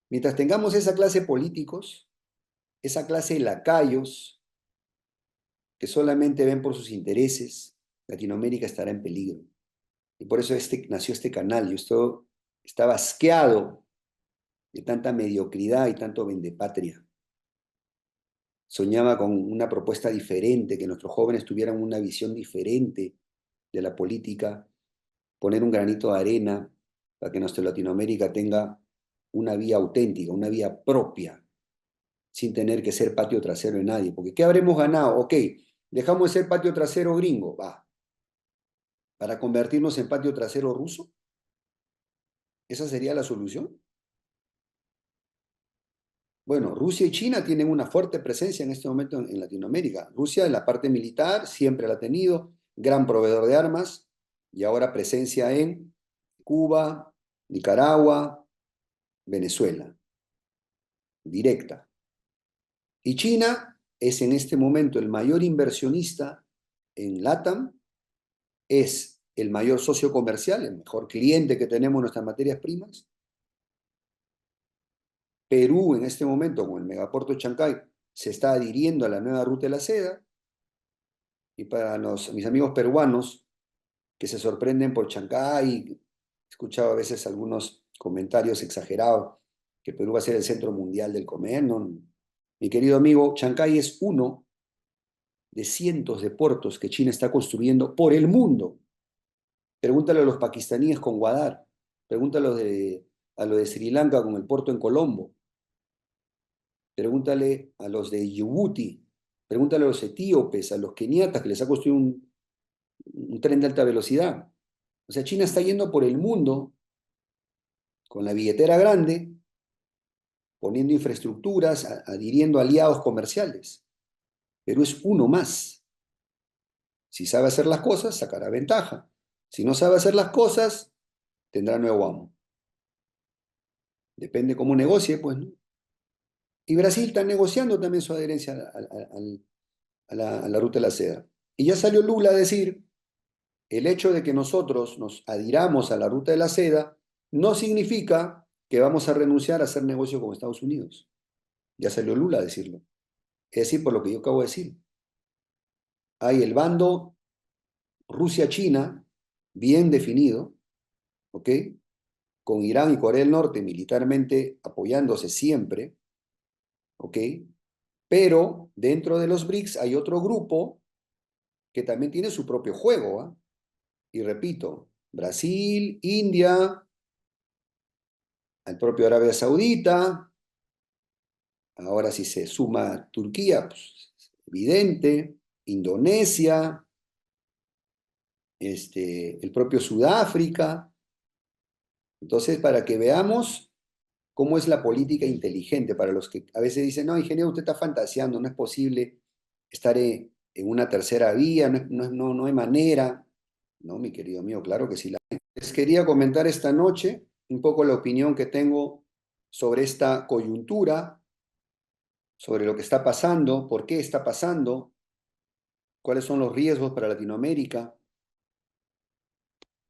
Mientras tengamos esa clase de políticos, esa clase de lacayos que solamente ven por sus intereses, Latinoamérica estará en peligro. Y por eso nació este canal. Yo estaba asqueado de tanta mediocridad y tanto vendepatria. Soñaba con una propuesta diferente, que nuestros jóvenes tuvieran una visión diferente de la política, poner un granito de arena para que nuestra Latinoamérica tenga una vía auténtica, una vía propia, sin tener que ser patio trasero de nadie. Porque ¿qué habremos ganado? Ok, dejamos de ser patio trasero gringo, va, para convertirnos en patio trasero ruso. ¿Esa sería la solución? Bueno, Rusia y China tienen una fuerte presencia en este momento en Latinoamérica. Rusia en la parte militar siempre la ha tenido, gran proveedor de armas, y ahora presencia en Cuba, Nicaragua, Venezuela, directa. Y China es en este momento el mayor inversionista en LATAM, es el mayor socio comercial, el mejor cliente que tenemos en nuestras materias primas. Perú en este momento, con el megapuerto de Chancay, se está adhiriendo a la nueva ruta de la seda. Y para mis amigos peruanos que se sorprenden por Chancay, he escuchado a veces algunos comentarios exagerados, que Perú va a ser el centro mundial del comer. No, mi querido amigo, Chancay es uno de cientos de puertos que China está construyendo por el mundo. Pregúntale a los pakistaníes con Gwadar, pregúntale a los de Sri Lanka con el puerto en Colombo, pregúntale a los de Djibouti, pregúntale a los etíopes, a los keniatas que les ha construido un tren de alta velocidad. O sea, China está yendo por el mundo con la billetera grande, poniendo infraestructuras, adhiriendo aliados comerciales. Perú es uno más. Si sabe hacer las cosas, sacará ventaja. Si no sabe hacer las cosas, tendrá nuevo amo. Depende cómo negocie, pues, ¿no? Y Brasil está negociando también su adherencia a la ruta de la seda. Y ya salió Lula a decir, el hecho de que nosotros nos adhiramos a la ruta de la seda no significa que vamos a renunciar a hacer negocio con Estados Unidos. Ya salió Lula a decirlo. Es decir, por lo que yo acabo de decir. Hay el bando Rusia-China bien definido, ¿ok? Con Irán y Corea del Norte militarmente apoyándose siempre, ¿ok? Pero dentro de los BRICS hay otro grupo que también tiene su propio juego, ¿ah? Y repito, Brasil, India, el propio Arabia Saudita, ahora si se suma Turquía, pues evidente, Indonesia, el propio Sudáfrica. Entonces, para que veamos cómo es la política inteligente, para los que a veces dicen, no, ingeniero, usted está fantaseando, no es posible estar en una tercera vía, no hay manera. No, mi querido mío, claro que sí. Les quería comentar esta noche un poco la opinión que tengo sobre esta coyuntura, sobre lo que está pasando, por qué está pasando, cuáles son los riesgos para Latinoamérica.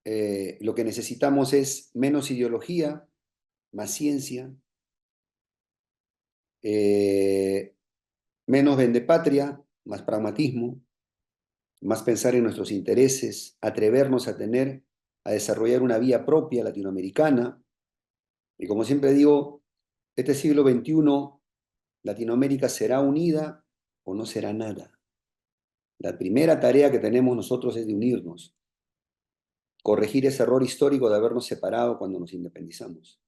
Lo que necesitamos es menos ideología, más ciencia, eh, menos vendepatria, más pragmatismo, más pensar en nuestros intereses, atrevernos a desarrollar una vía propia latinoamericana. Y como siempre digo, este siglo XXI, Latinoamérica será unida o no será nada. La primera tarea que tenemos nosotros es de unirnos, corregir ese error histórico de habernos separado cuando nos independizamos.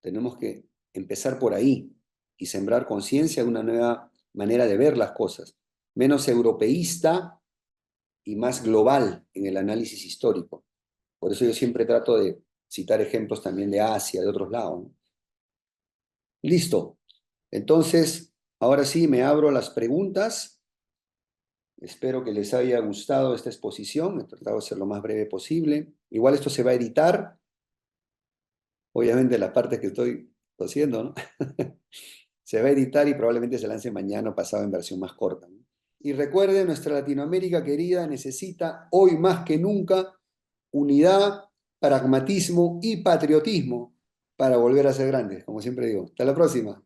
Tenemos que empezar por ahí y sembrar conciencia de una nueva manera de ver las cosas, menos europeísta y más global en el análisis histórico. Por eso yo siempre trato de citar ejemplos también de Asia, de otros lados, ¿no? Listo. Entonces, ahora sí me abro a las preguntas. Espero que les haya gustado esta exposición. He tratado de ser lo más breve posible. Igual esto se va a editar. Obviamente la parte que estoy haciendo, ¿no? Se va a editar y probablemente se lance mañana o pasado en versión más corta, ¿no? Y recuerden, nuestra Latinoamérica querida necesita hoy más que nunca unidad, pragmatismo y patriotismo para volver a ser grandes, como siempre digo. Hasta la próxima.